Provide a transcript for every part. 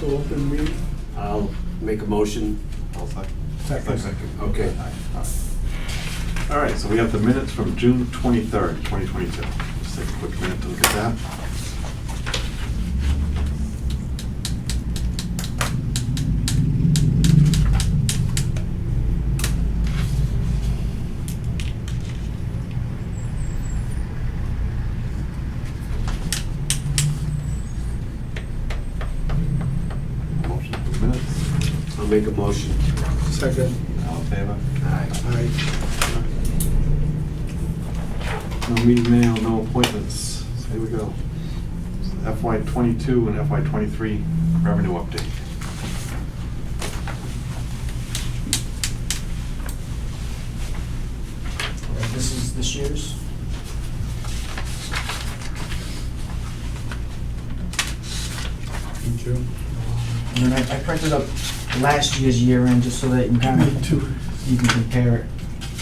to open meeting. I'll make a motion. I'll Second. Okay. All right, so we have the minutes from June 23rd, 2022. Let's take a quick minute to look at that. Motion for the minutes. I'll make a motion. Second. All in favor? Aye. Aye. No meeting mail, no appointments. So here we go. FY '22 and FY '23 revenue update. This is this year's. Thank you. And then I printed up last year's year end just so that you can kind Me of, too. you can compare it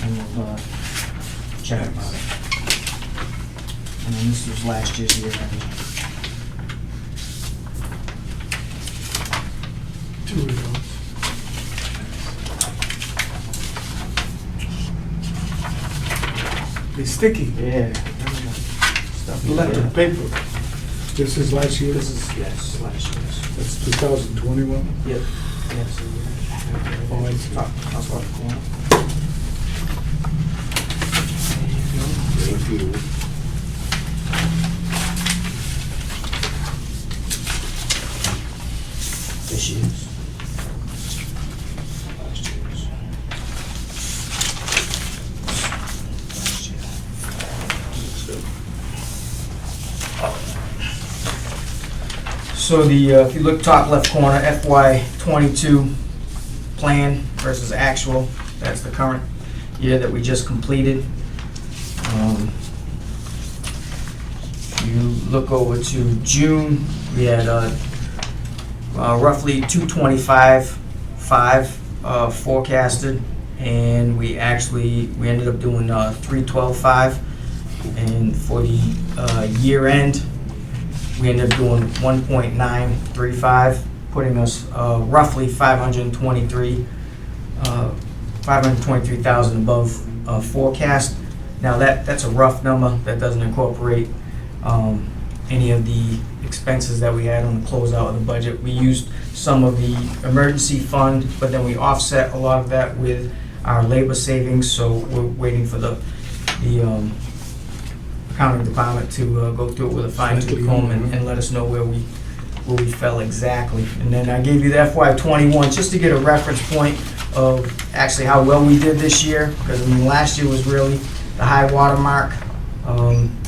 and we'll chat about it. And then this was last year's year end. Two of those. They're sticky. Yeah. Electric paper. This is last year. This is, yes, last year's. That's 2021. Yep. Yes. Oh, I see. Top left corner. Thank you. This year's. Last year's. Last year. So the, if you look top left corner, FY '22 plan versus actual, that's the current year that we just completed. You look over to June, we had roughly 225.5 forecasted, and we ended up doing 312.5, and for the year end, we ended up doing 1.935, putting us roughly 523,000 above forecast. Now that's a rough number. That doesn't incorporate any of the expenses that we had on the closeout of the budget. We used some of the emergency fund, but then we offset a lot of that with our labor savings. So we're waiting for the accounting department to go through it with a fine-tooth comb and let us know where we fell exactly. And then I gave you the FY '21 just to get a reference point of actually how well we did this year, because I mean last year was really the high water mark.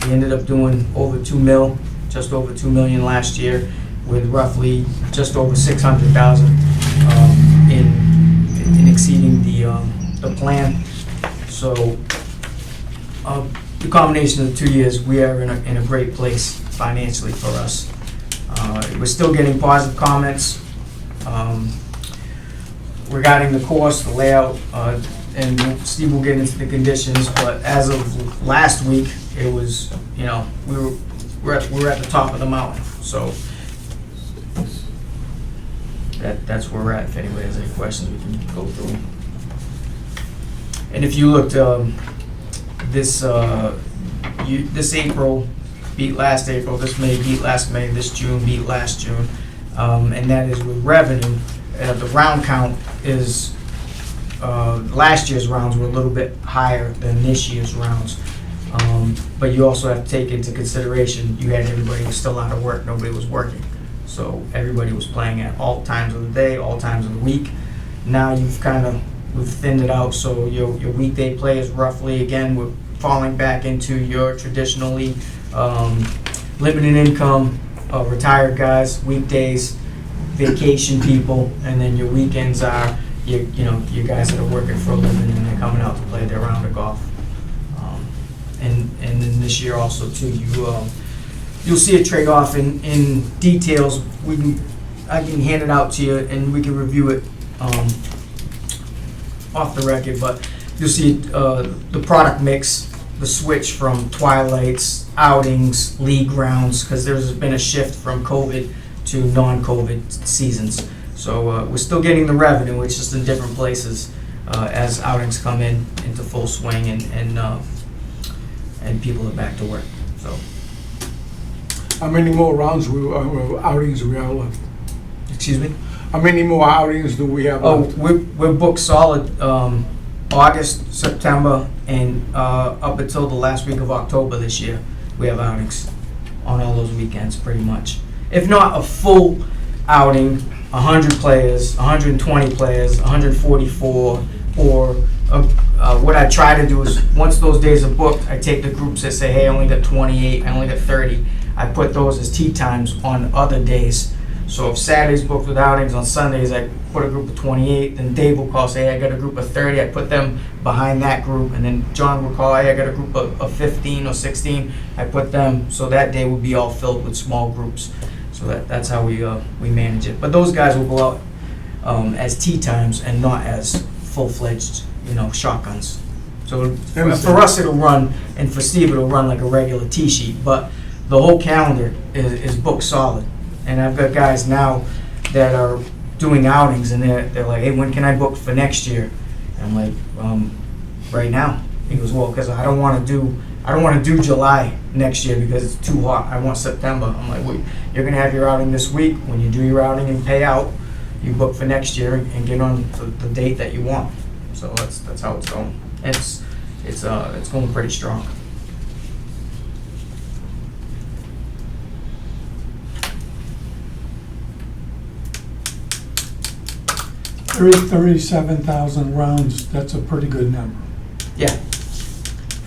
We ended up doing over 2 mil, just over 2 million last year, with roughly just over 600,000 in exceeding the plan. So the combination of the 2 years, we are in a great place financially for us. We're still getting positive comments regarding the course, the layout, and Steve will get into the conditions, but as of last week, it was, you know, we're at the top of the mountain, so that's where we're at. If anybody has any questions, we can go through them. And if you looked, this April beat last April, this May beat last May, this June beat last June, and that is with revenue. The round count is, last year's rounds were a little bit higher than this year's rounds. But you also have to take into consideration, you had everybody who was still out of work, nobody was working. So everybody was playing at all times of the day, all times of the week. Now we've thinned it out, so your weekday play is roughly, again, we're falling back into your traditionally limited income, retired guys, weekdays, vacation people, and then your weekends are you guys that are working for a living and they're coming out to play their round of golf. And then this year also too, you'll see a trade-off in details. I can hand it out to you and we can review it off the record, but you'll see the product mix, the switch from twilights, outings, league rounds, because there's been a shift from COVID to non-COVID seasons. So we're still getting the revenue, it's just in different places as outings come in into full swing and people are back to work. So, How many more rounds, outings we have left? excuse me? How many more outings do we have Oh, left? we're booked solid August, September, and up until the last week of October this year. We have outings on all those weekends, pretty much. If not a full outing, 100 players, 120 players, 144, or what I try to do is, once those days are booked, I take the groups that say, hey, I only got 28, I only got 30. I put those as tee times on other days. So if Saturday's booked with outings, on Sundays I put a group of 28, then Dave will call, say, hey, I got a group of 30, I put them behind that group, and then John will call, hey, I got a group of 15 or 16, I put them, so that day will be all filled with small groups. So that's how we manage it. But those guys will go out as tee times and not as full-fledged, shotguns. So for us it'll run, and for Steve it'll run like a regular tee sheet, but the whole calendar is booked solid. And I've got guys now that are doing outings, and they're like, hey, when can I book for next year? And I'm like, right now. He goes, well, because I don't want to do July next year because it's too hot. I want September. I'm like, well, you're gonna have your outing this week. When you do your outing and pay out, you book for next year and get on the date that you want. So that's how it's going. It's going pretty strong. 37,000 rounds, that's a pretty good number. Yeah,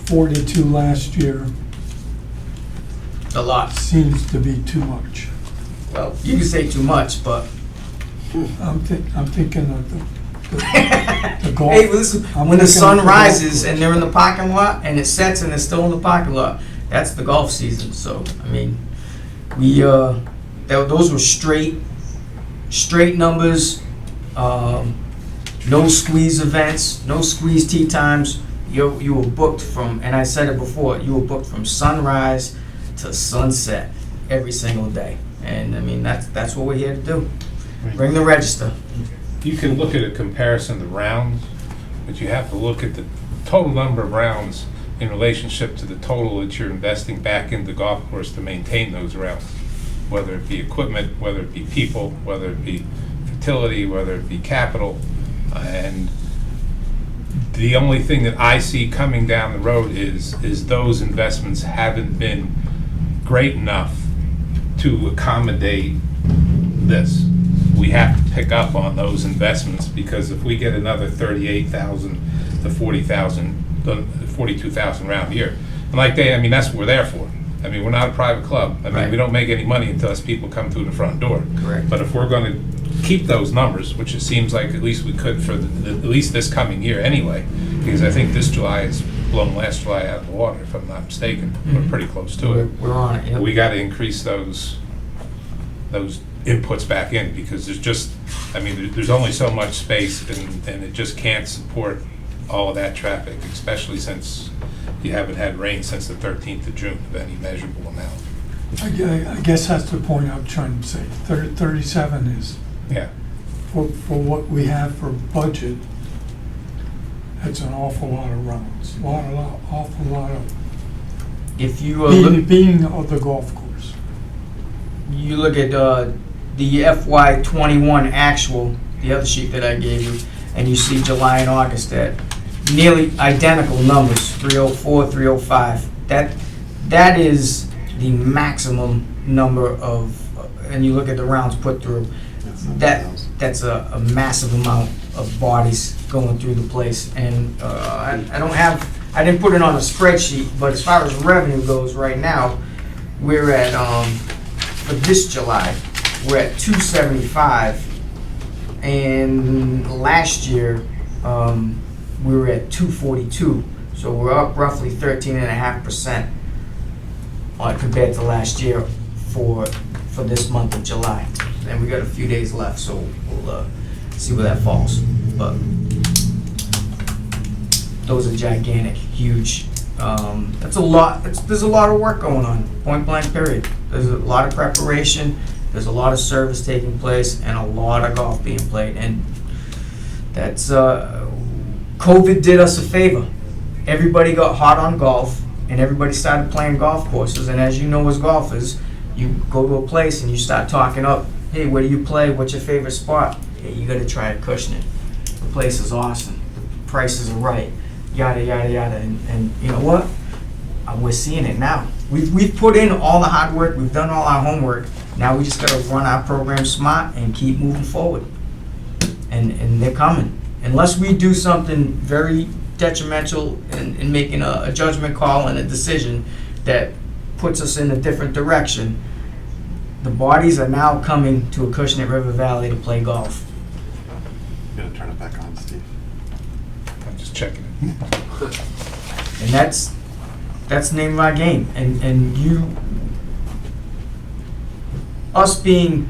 42 last year a lot. seems to be too much. Well, you can say too much, but I'm thinking of the golf. hey, listen, I'm when the thinking sun of the golf rises course. and they're in the parking lot and it sets and they're still in the parking lot, that's the golf season. So I mean, we those were straight numbers. No squeeze events, no squeeze tee times. You were booked from, and I said it before, you were booked from sunrise to sunset every single day. And I mean, that's what we're here to do. Bring the register. You can look at a comparison of rounds, but you have to look at the total number of rounds in relationship to the total that you're investing back into the golf course to maintain those rounds, whether it be equipment, whether it be people, whether it be fertility, whether it be capital. And the only thing that I see coming down the road is those investments haven't been great enough to accommodate this. We have to pick up on those investments, because if we get another 38,000 to 42,000 round year, and like that's what we're there for. I mean, we're not a private club. Right. We don't make any money until us people come through the front door. Correct. But if we're going to keep those numbers, which it seems like at least we could for at least this coming year anyway, because I think this July has blown last July out of the water, if I'm not mistaken. We're pretty close to it. We're on it. Yep. We got to increase those inputs back in, because there's only so much space, and it just can't support all of that traffic, especially since you haven't had rain since the 13th of June of any measurable amount. I guess that's the point I'm trying to say. 37 is, Yeah. for what we have for budget, that's an awful lot of rounds. Awful lot of If you being of the golf course. you look at the FY21 actual, the other sheet that I gave you, and you see July and August at nearly identical numbers, 304, 305. That is the maximum number of, and you look at the rounds put through, that's a massive amount of bodies going through the place. And I didn't put it on a spreadsheet, but as far as revenue goes right now, we're at, for this July, we're at 275, and last year we were at 242, so we're up roughly 13.5% compared to last year for this month of July. And we got a few days left, so we'll see where that falls. But those are gigantic, huge. That's a lot. There's a lot of work going on. Point blank period. There's a lot of preparation. There's a lot of service taking place and a lot of golf being played, and that's, COVID did us a favor. Everybody got hot on golf, and everybody started playing golf courses, and as you know as golfers, you go to a place and you start talking up, hey, where do you play, what's your favorite spot? Hey, you gotta try Acushnet. The place is awesome, the prices are right, yada, yada, yada, and you know what? We're seeing it now. We've put in all the hard work, we've done all our homework, now we just gotta run our program smart and keep moving forward. And they're coming. Unless we do something very detrimental in making a judgment call and a decision that puts us in a different direction, the bodies are now coming to Acushnet River Valley to play golf. You gotta turn it back on, Steve. I'm just checking it. And that's the name of our game. And us being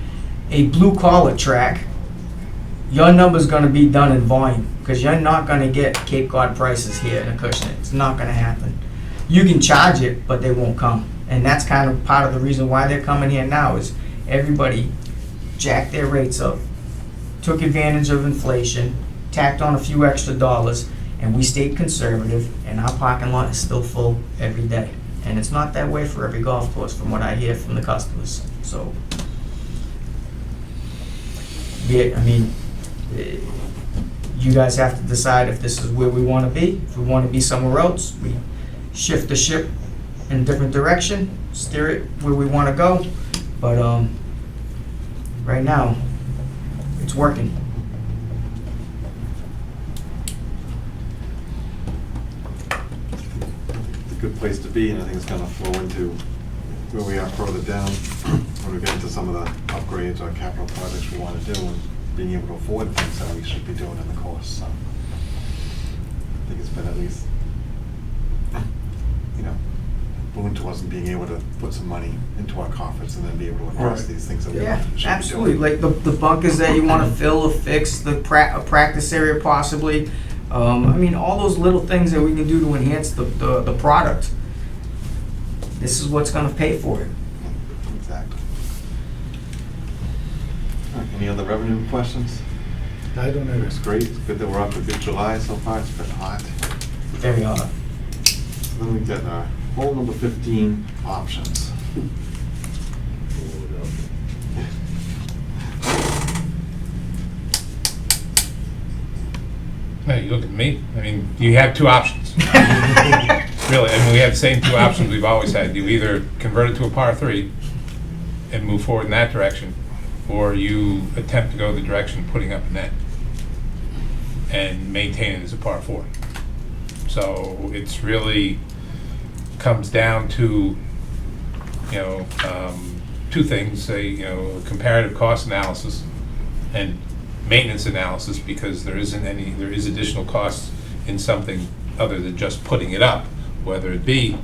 a blue collar track, your number's gonna be done in volume, because you're not gonna get Cape Cod prices here in Acushnet. It's not gonna happen. You can charge it, but they won't come. And that's kind of part of the reason why they're coming here now, is everybody jacked their rates up, took advantage of inflation, tacked on a few extra dollars, and we stayed conservative, and our parking lot is still full every day. And it's not that way for every golf course, from what I hear from the customers. So, yeah, I mean, you guys have to decide if this is where we want to be. If we want to be somewhere else, we shift the ship in a different direction, steer it where we want to go. But right now, it's working. It's a good place to be, and I think it's gonna flow into where we are further down, when we get into some of the upgrades or capital projects we wanna do, and being able to afford things that we should be doing in the course, so. I think it's been at least, you know, boon to us in being able to put some money into our coffers and then be able to address Right. these things that we Yeah, should be doing. absolutely. Like the bunkers that you want to fill or fix, a practice area possibly. I mean, all those little things that we can do to enhance the product. This is what's going to pay for it. Exactly. All right, any other revenue questions? I don't know. It's great, it's good that we're up to good July so far, it's been hot. Very odd. So then we get our hole number 15, options. No, you look at me, I mean, you have two options. Really, I mean, we have the same two options we've always had. You either convert it to a par 3 and move forward in that direction, or you attempt to go the direction of putting up a net and maintain it as a par 4. So it's really comes down to, you know, two things, a comparative cost analysis and maintenance analysis, because there is additional costs in something other than just putting it up, whether it be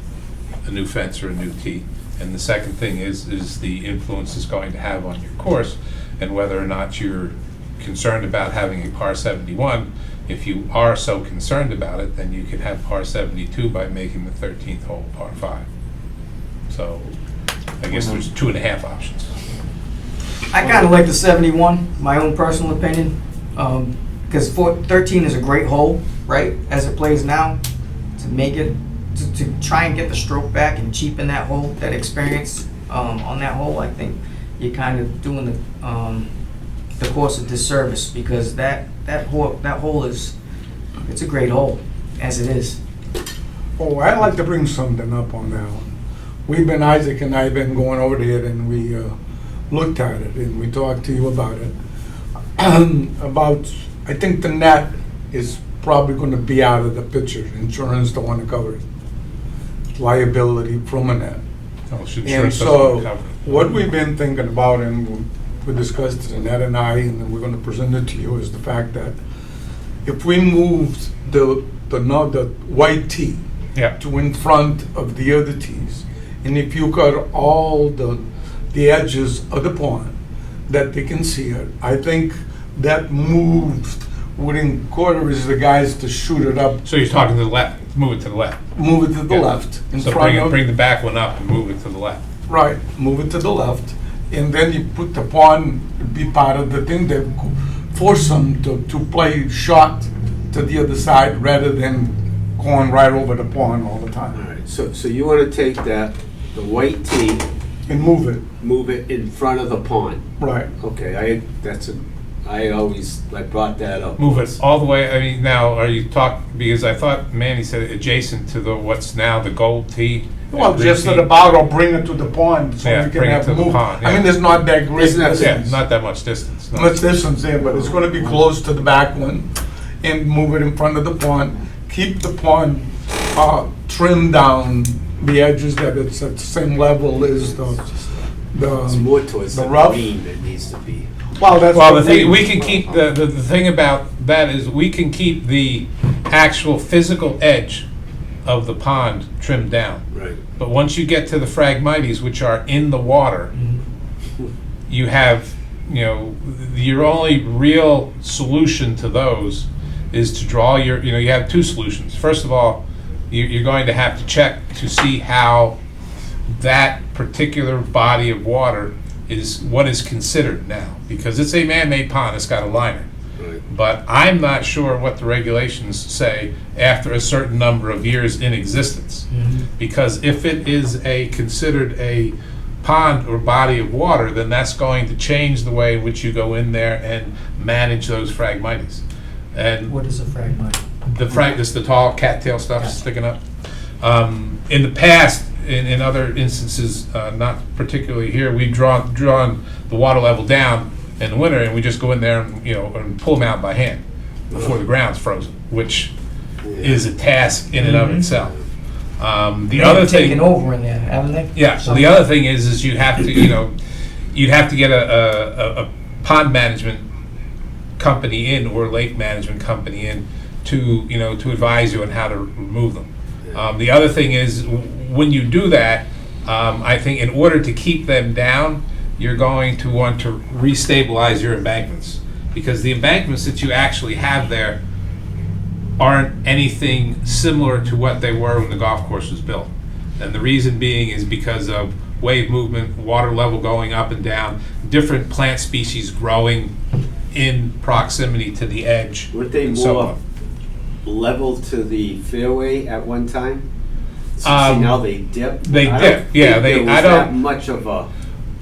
a new fence or a new tee. And the second thing is the influence it's going to have on your course, and whether or not you're concerned about having a par 71. If you are so concerned about it, then you can have par 72 by making the 13th hole par 5. So I guess there's 2.5 options. I kind of like the 71, my own personal opinion, because 13 is a great hole, right, as it plays now. To make it, to try and get the stroke back and cheapen that hole, that experience on that hole, I think you're kind of doing the course a disservice, because that hole is, it's a great hole as it is. Oh, I'd like to bring something up on that one. Isaac and I have been going over there, and we looked at it, and we talked to you about it. I think the net is probably gonna be out of the picture. Insurance don't wanna cover it. Liability from a net. Oh, And insurance doesn't so, cover it. what we've been thinking about, and we discussed it, Ned and I, and then we're gonna present it to you, is the fact that if we moved the white tee Yeah. to in front of the other tees, and if you cut all the edges of the pond, that they can see it, I think that moved would encourage the guys to shoot it up. So you're talking to the left, move it to the left. Move it to the Yeah. left. In So front of. bring the back one up and move it to the left. Right, move it to the left, and then you put the pond, be part of the thing, that force them to play shot to the other side rather than going right over the pond all the All time. right, so you wanna take that, the white tee, And move it, move it in front of the pond. right. Okay, I brought that up. Move it all the way, I mean, now, are you because I thought Manny said adjacent to what's now the gold tee. Well, green just tee. at about, or bring it to the pond, so Yeah, we can bring it have to the move. pond, I yeah. mean, it's not that great. Isn't that- Yeah, not that much distance. no. Much distance there, but it's gonna be close to the back one, and move it in front of the pond. Keep the pond, trim down the edges, that it's at the same level as It's more towards the the rough. green that needs to be. Well, that's. Well, what the thing, we can keep, the thing about that is we can keep the actual physical edge of the pond trimmed down. Right. But once you get to the phragmites, which are in the water, you have, your only real solution to those is to draw you have two solutions. First of all, you're going to have to check to see how that particular body of water is what is considered now, because it's a man-made pond, it's got a liner. Right. But I'm not sure what the regulations say after a certain number of years in existence. Because if it is considered a pond or body of water, then that's going to change the way in which you go in there and manage those phragmites. And What is a phragmite? this the tall cattail stuff Gotcha. sticking up. In the past, in other instances, not particularly here, we've drawn the water level down in the winter, and we just go in there and and pull them out by hand before the ground's frozen, which is a task in and of itself. The other thing, Taken over in there, haven't they? yeah. So the other thing is you have to you'd have to get a pond management company in or lake management company in to to advise you on how to remove them. The other thing is when you do that, I think in order to keep them down, you're going to want to restabilize your embankments, because the embankments that you actually have there aren't anything similar to what they were when the golf course was built. And the reason being is because of wave movement, water level going up and down, different plant species growing in proximity to the edge. Weren't they and so more on. level to the fairway at one time? So Um, see, now they dip. they I don't dip, yeah, think they- there was I don't- that much of a.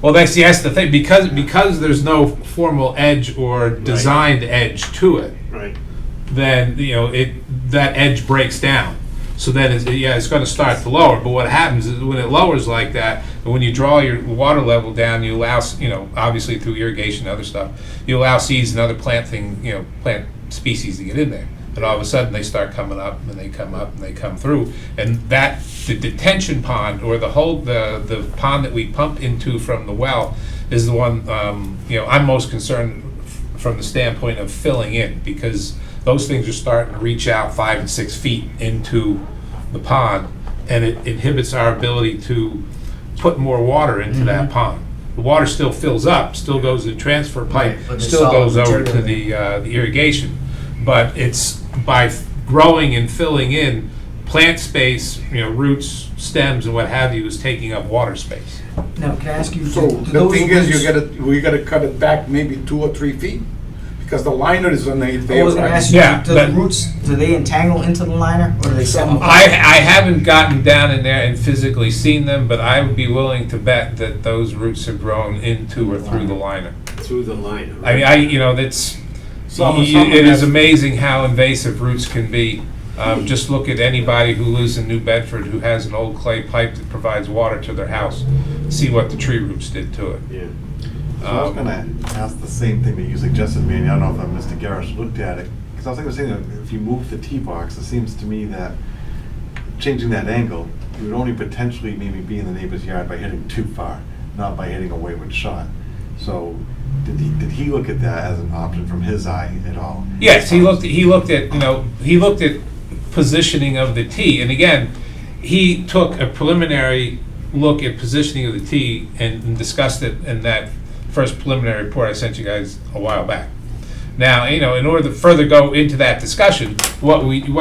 Well, that's the thing, because there's no formal edge or designed edge to it, Right. then that edge breaks down. So then it's going to start to lower. But what happens is when it lowers like that, and when you draw your water level down, you allow obviously through irrigation and other stuff, you allow seeds and other plant species to get in there. And all of a sudden they start coming up and they come up and they come through, and the detention pond or the pond that we pump into from the well is the one I'm most concerned from the standpoint of filling in, because those things are starting to reach out 5 and 6 feet into the pond, and it inhibits our ability to put more water into that pond. The water still fills up, still goes in transfer pipe, Right, but the still solid goes over to material. the irrigation. But it's by growing and filling in, plant space, roots, stems, and what have you, is taking up water space. Now, can I ask you? So do the those thing is, roots- we gotta cut it back maybe 2 or 3 feet, because the liner is underneath I there. was gonna right? ask you, Yeah, do the but- roots, do they entangle into the liner, or do they set them I haven't gotten down in there and physically seen them, but I would be willing to bet that those roots have grown into or through the liner. Through the liner. I mean, that's, Some it is has- amazing how invasive roots can be. Just look at anybody who lives in New Bedford who has an old clay pipe that provides water to their house. See what the tree roots did to it. Yeah. So I was gonna ask the same thing that you suggested, Manny. I don't know if Mr. Garrish looked at it, because I was thinking, the same thing. If you move the tee box, it seems to me that changing that angle, you would only potentially maybe be in the neighbor's yard by hitting too far, not by hitting a wayward shot. So did he look at that as an option from his eye at all? Yes, he looked at positioning of the tee, and again, he took a preliminary look at positioning of the tee and discussed it in that first preliminary report I sent you guys a while back. Now, in order to further go into that discussion, what you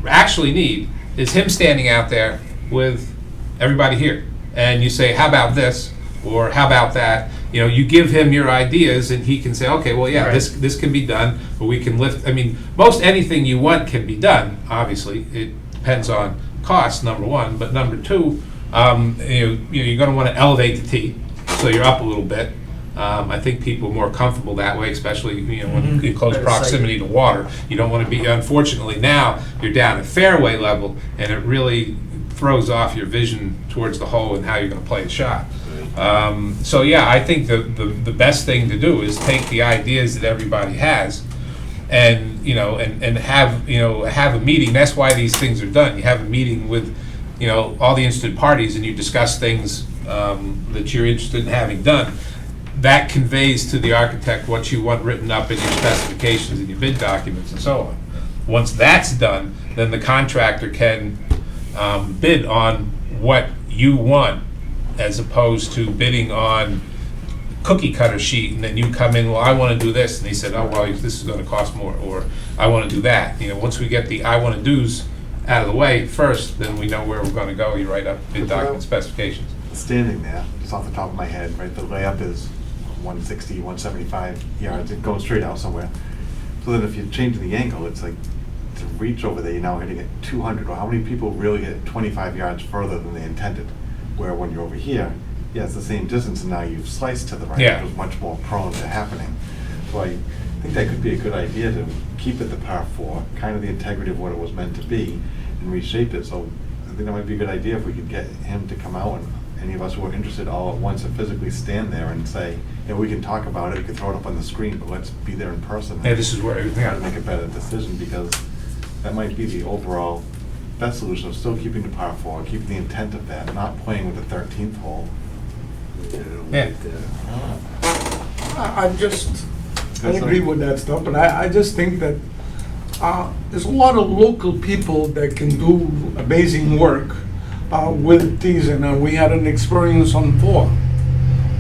actually need is him standing out there with everybody here, and you say, how about this, or how about that, you know, you give him your ideas and he can say, okay, well, yeah, Right. this can be done, or we can lift, I mean, most anything you want can be done, obviously. It depends on cost, number one, but number two, you're gonna wanna elevate the tee, so you're up a little bit. I think people are more comfortable that way, especially, you know, when in close Better sight. proximity to water. You don't wanna be, unfortunately now, you're down at fairway level, and it really throws off your vision towards the hole and how you're gonna play a shot. So yeah, I think the best thing to do is take the ideas that everybody has and, you know, and have, you know, have a meeting. That's why these things are done. You have a meeting with, you know, all the interested parties and you discuss things that you're interested in having done. That conveys to the architect what you want written up in your specifications and your bid documents and so on. Once that's done, then the contractor can bid on what you want, as opposed to bidding on cookie cutter sheet, and then you come in, well, I want to do this, and he said, oh, well, this is going to cost more, or I want to do that. You know, once we get the I want to do's out of the way first, then we know where we're going to go. You write up bid document specifications. Standing there, just off the top of my head, right, the layup is 160, 175 yards, it goes straight out somewhere. So then if you change the angle, it's like, to reach over there, you're now hitting it 200, or how many people really hit 25 yards further than they intended? Where when you're over here, yeah, it's the same distance, and now you've sliced to the right, Yeah. which was much more prone to happening. So I think that could be a good idea to keep it the par 4, kind of the integrity of what it was meant to be, and reshape it. So I think that might be a good idea if we could get him to come out, and any of us who are interested all at once to physically stand there and say, you know, we can talk about it, we can throw it up on the screen, but let's be there in person. Yeah, this is where everything. Try to make a better decision, because that might be the overall best solution of still keeping the par 4, keeping the intent of that, not playing with the 13th hole. Yeah. I agree with that stuff, but I just think that there's a lot of local people that can do amazing work with these, and we had an experience on 4.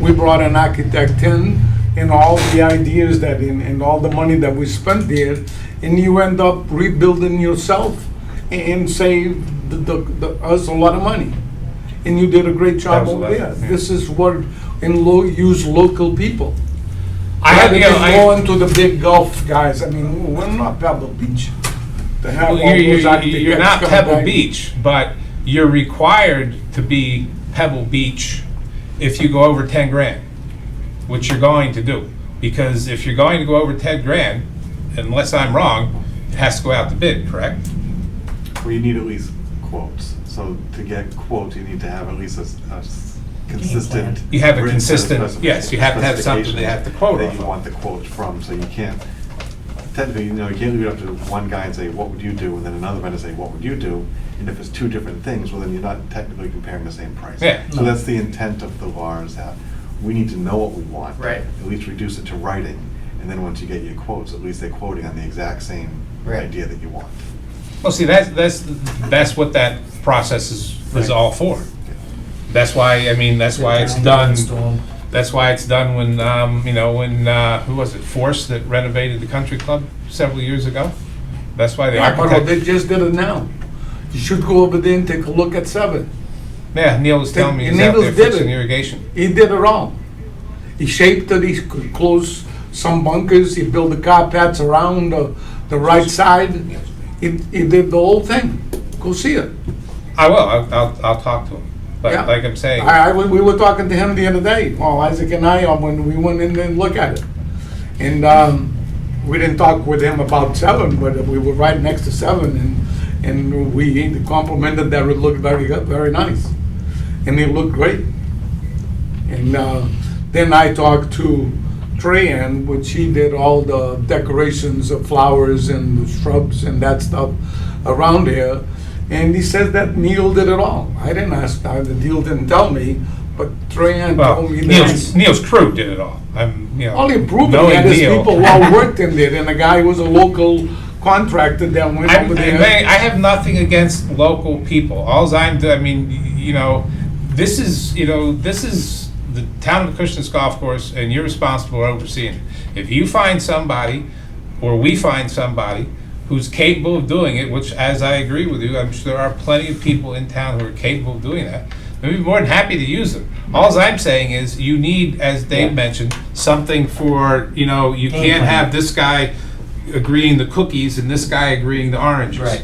We brought an architect in, and all the ideas that, and all the money that we spent there, and you end up rebuilding yourself and save us a lot of money. And you did a great job over there. Absolutely, yeah. This is what, use local people. I have, you know, Rather than going to the big Gulf guys. I mean, we're not Pebble Beach to have all Well, those architects you're not come Pebble back. Beach, but you're required to be Pebble Beach if you go over 10 grand, which you're going to do. Because if you're going to go over 10 grand, unless I'm wrong, it has to go out to bid, correct? Well, you need at least quotes. So to get quotes, you need to have at least a consistent. You have a written set of consistent, yes, you have to have something they have to quote that off you of. want the quotes from, so you can't, technically, you know, you can't leave it up to one guy and say, what would you do? And then another vendor say, what would you do? And if it's two different things, well, then you're not technically comparing the same price. Yeah. So that's the intent of the law, is that we need to know what we want. Right. At least reduce it to writing, and then once you get your quotes, at least they're quoting on the exact same Right. idea that you want. Well, see, that's what that process is all for. That's why, I mean, that's why it's done. That's why it's done when, you know, when, who was it, Force that renovated the country club several years ago? That's why the Yeah, but architect, they just did it now. You should go over there and take a look at 7. yeah, Neil was telling me he's And out there Neil's did fixing it. irrigation. He did it all. He shaped it, he closed some bunkers, he built the car paths around the right side. He did the whole thing. Go see it. I will, I'll talk to him. But Yeah. like I'm saying, We were talking to him the other day, well, Isaac and I, when we went in and looked at it. And we didn't talk with him about 7, but we were right next to 7, and we complimented that it looked very good, very nice. And it looked great. And then I talked to Trayan, which he did all the decorations of flowers and the shrubs and that stuff around here. And he said that Neil did it all. I didn't ask, the deal didn't tell me, but Trayan well, told me that. Neil's crew did it all. I'm, you know, All improvement, knowing he had his Neil- people all worked in there, and the guy was a local contractor that went over there. I have nothing against local people. I mean, you know, this is the town of Acushnet Golf Course, and you're responsible for overseeing it. If you find somebody, or we find somebody, who's capable of doing it, which, as I agree with you, I'm sure there are plenty of people in town who are capable of doing that, We'd be more than happy to use them. Alls I'm saying is, you need, as Dave Yeah. mentioned, something for, you know, you Game can't plan. have this guy agreeing the cookies and this guy agreeing the oranges. Right.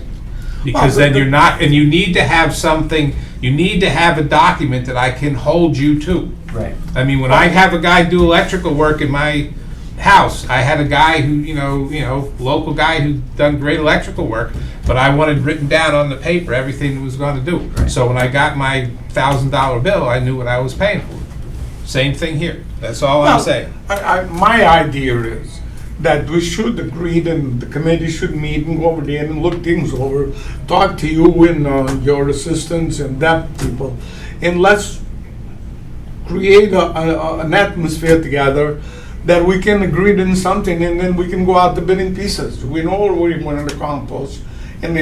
Because then you're not, and you need to have something, you need to have a document that I can hold you to. Right. I mean, when I have a guy do electrical work in my house, I had a guy who, local guy who done great electrical work, but I wanted written down on the paper everything he was gonna do. Right. So when I got my $1,000 bill, I knew what I was paying for. Same thing here. That's all I'm Well, saying. My idea is that we should agree, and the committee should meet and go over there and look things over, talk to you and your assistants and that people, and let's create an atmosphere together that we can agree on something, and then we can go out to bidding pieces. We know what we want to compost, and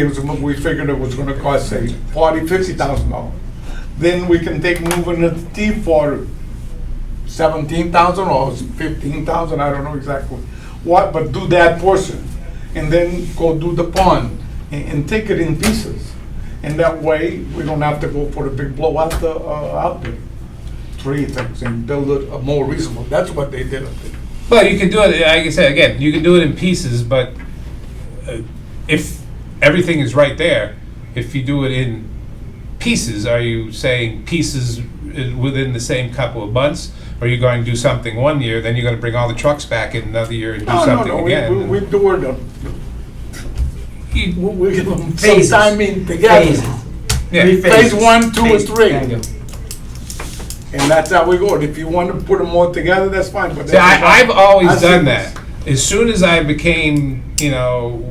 we figured it was gonna cost, say, $50,000. Then we can take moving the tea for $17,000 or $15,000, I don't know exactly what, but do that portion. And then go do the pond and take it in pieces. And that way, we don't have to go for a big blowout out there. 3 things and build it more reasonable. That's what they did up there. Well, you can do it, like I said, again, you can do it in pieces, but if everything is right there, if you do it in pieces, are you saying pieces within the same couple of months? Or are you going to do something one year, then you're going to bring all the trucks back in another year and do something again? We do it, You- we give them some Phases. time in together. Phases. Yeah. Three Phase phases. 1, 2, and Phase- 3. Thank you. And that's how we go. And if you want to put them all together, that's fine, but. See, I've always I see done this. that. As soon as I became,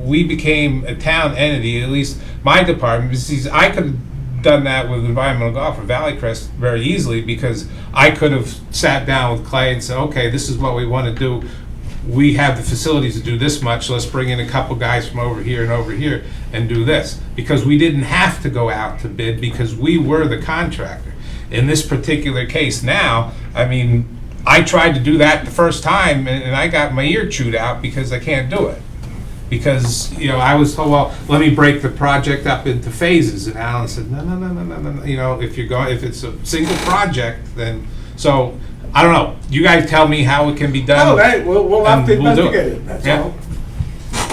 we became a town entity, at least my department, because I could have done that with environmental golf or Valley Crest very easily, because I could have sat down with Clay and said, okay, this is what we want to do. We have the facilities to do this much, let's bring in a couple guys from over here and do this. Because we didn't have to go out to bid, because we were the contractor. In this particular case now, I mean, I tried to do that the first time, and I got my ear chewed out because I can't do it. Because, I was told, well, let me break the project up into phases, and Alan said, no, if it's a single project, then, so, I don't know, you guys tell me how it can be done. All right, we'll have to and we'll do it. investigate it, that's Yeah. all.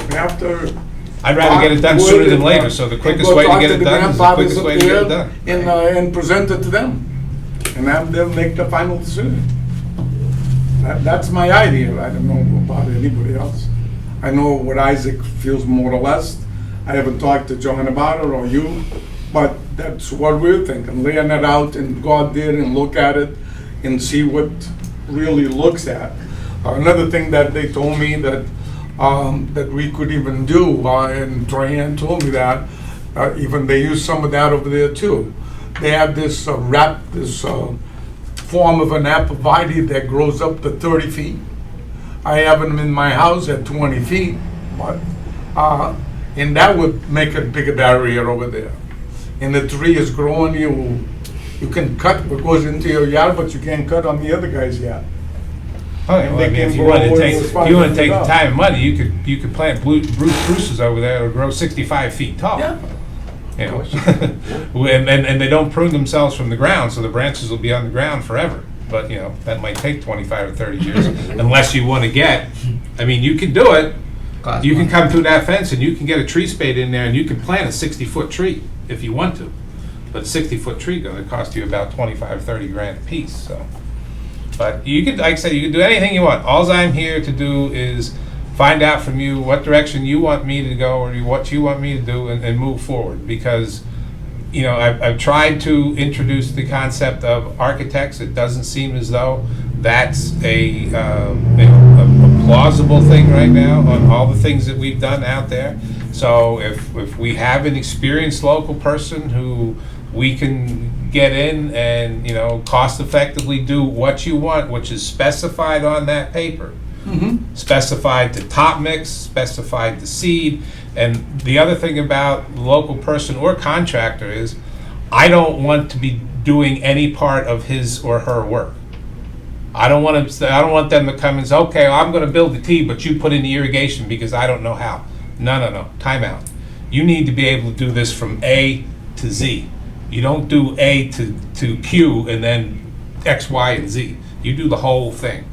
We have to. I'd rather get it done sooner than later, so the quickest way to get it done is the quickest way to get it done. And present it to them, and have them make the final decision. That's my idea, I don't know about anybody else. I know what Isaac feels more or less. I haven't talked to John about it, or you, but that's what we're thinking, laying it out and go out there and look at it and see what really looks at. Another thing that they told me that we could even do, and Trahan told me that, even they use some of that over there too. They have this form of an apovites that grows up to 30 feet. I have them in my house at 20 feet, but, and that would make a bigger barrier over there. And the tree is growing, you can cut what goes into your yard, but you can't cut on the other guy's yard. Okay, well, I mean, if you want to take the time and money, you could plant Bruce spruces over there that'll grow 65 feet tall. Yeah. And they don't prune themselves from the ground, so the branches will be on the ground forever. But, that might take 25 or 30 years, unless you want to you can do it. Cost You can money. come through that fence and you can get a tree spade in there and you can plant a 60-foot tree if you want to. But a 60-foot tree gonna cost you about 25, 30 grand a piece, so. But you could, like I said, you can do anything you want. All I'm here to do is find out from you what direction you want me to go, or what you want me to do, and move forward. Because, I've tried to introduce the concept of architects. It doesn't seem as though that's a plausible thing right now on all the things that we've done out there. So if we have an experienced local person who we can get in and, cost effectively do what you want, which is specified on that paper. Mm-hmm. Specified to top mix, specified to seed. And the other thing about local person or contractor is, I don't want to be doing any part of his or her work. I don't want them to come and say, okay, well, I'm gonna build the tee, but you put in the irrigation because I don't know how. No, time out. You need to be able to do this from A to Z. You don't do A to Q and then X, Y, and Z. You do the whole thing.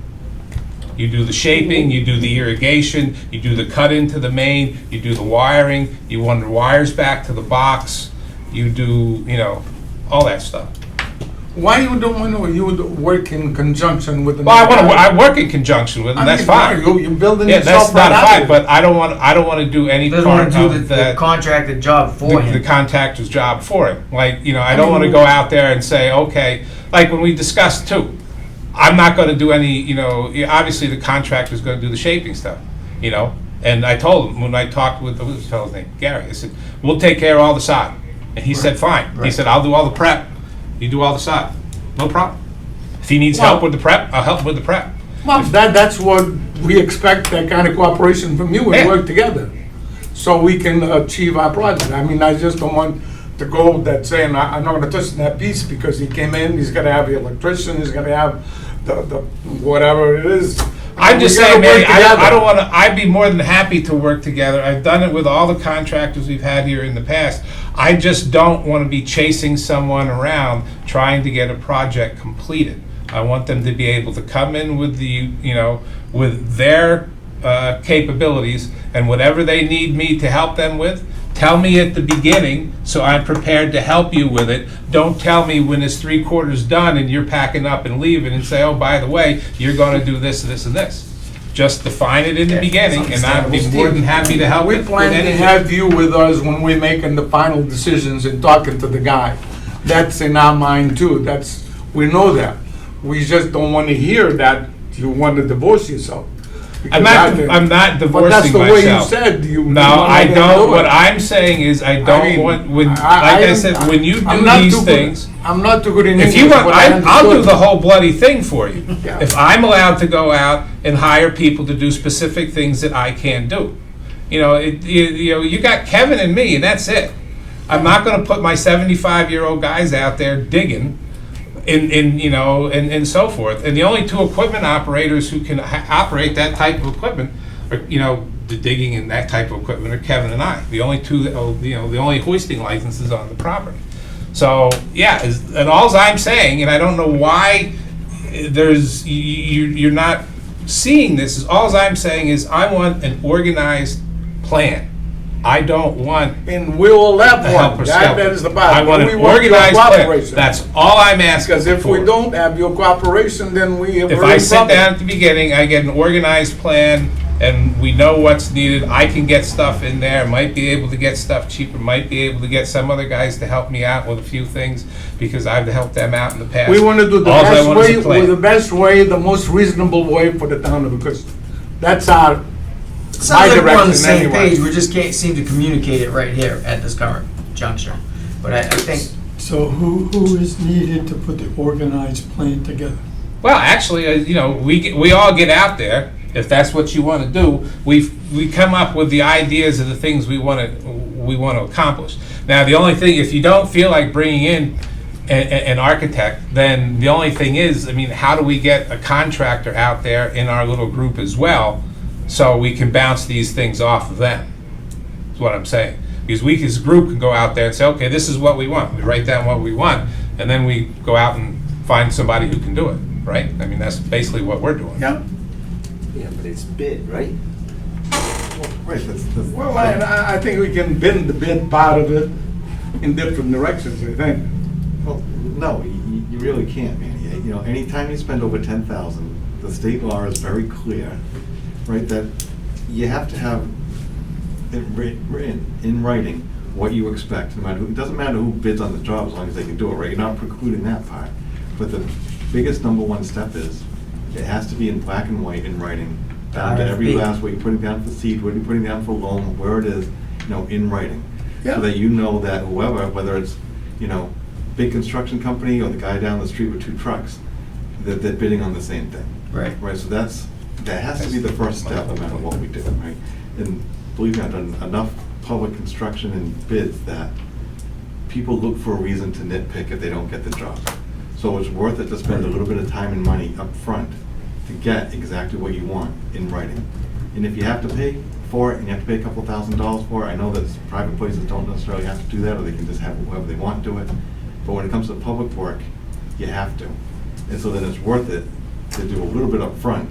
You do the shaping, you do the irrigation, you do the cut into the main, you do the wiring, you run the wires back to the box, you do, all that stuff. Why you don't want to, you would work in conjunction with the. Well, I work in conjunction with them, that's fine. You're building Yeah, yourself that's not right out fine, of but I don't want to do any Doesn't part want to do of the that. contracted job for The him. contractor's job for him. Like, I don't want to go out there and say, okay, like when we discussed too, I'm not going to do any, obviously the contractor's going to do the shaping stuff, And I told him, when I talked with, what was the fellow's name? Gary, I said, we'll take care of all the sod. And he said, fine. He Right. said, I'll do all the prep. You do all the sod. No problem. If he needs help with the prep, I'll help him with the prep. Well, that's what we expect, that kind of cooperation from you and Yeah. work together. So we can achieve our project. I mean, I just don't want to go that saying, I'm not gonna touch that piece because he came in, he's gotta have the electrician, he's gotta have the whatever it is. I'm just We gotta saying, work maybe, I together. don't want to, I'd be more than happy to work together. I've done it with all the contractors we've had here in the past. I just don't want to be chasing someone around trying to get a project completed. I want them to be able to come in with with their capabilities, and whatever they need me to help them with, tell me at the beginning, so I'm prepared to help you with it. Don't tell me when it's 3/4 done and you're packing up and leaving and say, oh, by the way, you're gonna do this, this, and this. Just define it in the Yeah, beginning, it's and I'd be understandable. more than happy to help We with plan to anything. have you with us when we're making the final decisions and talking to the guy. That's in our mind too, we know that. We just don't want to hear that you want to divorce yourself. I'm not But that's divorcing the way you myself. said you. No, you wanted I to don't, do what it. I'm saying is, I don't mean, want, when, like I I am- said, when you I'm do not these too good- things, I'm not too good in if English. you want, but I I'll do understood. the whole bloody thing for you. Yeah. If I'm allowed to go out and hire people to do specific things that I can't do. You got Kevin and me, and that's it. I'm not gonna put my 75-year-old guys out there digging and so forth. And the only two equipment operators who can operate that type of equipment are, the digging and that type of equipment are Kevin and I. The only two, the only hoisting licenses on the property. So, yeah, and alls I'm saying, and I don't know why you're not seeing this, is alls I'm saying is I want an organized plan. I don't want And we will have a one. helper That skelter. is the bottom. I want We an your organized plan. cooperation. That's all I'm asking Because if we for. don't have your cooperation, then we're If in I sit trouble. down at the beginning, I get an organized plan, and we know what's needed, I can get stuff in there, might be able to get stuff cheaper, might be able to get some other guys to help me out with a few things, because I've helped them out in the past. We want to do the Alls I best want is a way, plan. with the best way, the most reasonable way for the town, because that's our, Sounds like we're on direction the same anyway. page, we just can't seem to communicate it right here at this current juncture. But I think, So who is needed to put the organized plan together? Well, actually, we all get out there, if that's what you want to do. We come up with the ideas of the things we want to accomplish. Now, the only thing, if you don't feel like bringing in an architect, then the only thing is, how do we get a contractor out there in our little group as well, so we can bounce these things off of them? Is what I'm saying. Because we as a group can go out there and say, okay, this is what we want. We write down what we want, and then we go out and find somebody who can do it, right? That's basically what we're doing. yeah. Yeah, but it's bid, right? Right, that's. Well, I think we can bend the bid part of it in different directions, I think. Well, no, you really can't, Manny. Anytime you spend over 10,000, the state law is very clear, right, that you have to have it written in writing what you expect. No matter it doesn't matter who bids on the job as long as they can do it, right? You're not precluding that part. But the biggest number one step is it has to be in black and white in writing, down to every RFP. last, what you're putting down for seed, what you're putting down for loan, where it is, in writing. Yeah. So that you know that whoever, whether it's, big construction company or the guy down the street with 2 trucks, that they're bidding on the same thing. right. Right, so that has to be the first step no matter what we do, right? And believe me, I've done enough public construction and bids that people look for a reason to nitpick if they don't get the job. So it's worth it to spend a little bit of time and money up front to get exactly what you want in writing. And if you have to pay for it, and you have to pay a couple $1,000s for it, I know that private places don't necessarily have to do that, or they can just have whoever they want do it. But when it comes to public work, you have to. And so then it's worth it to do a little bit up front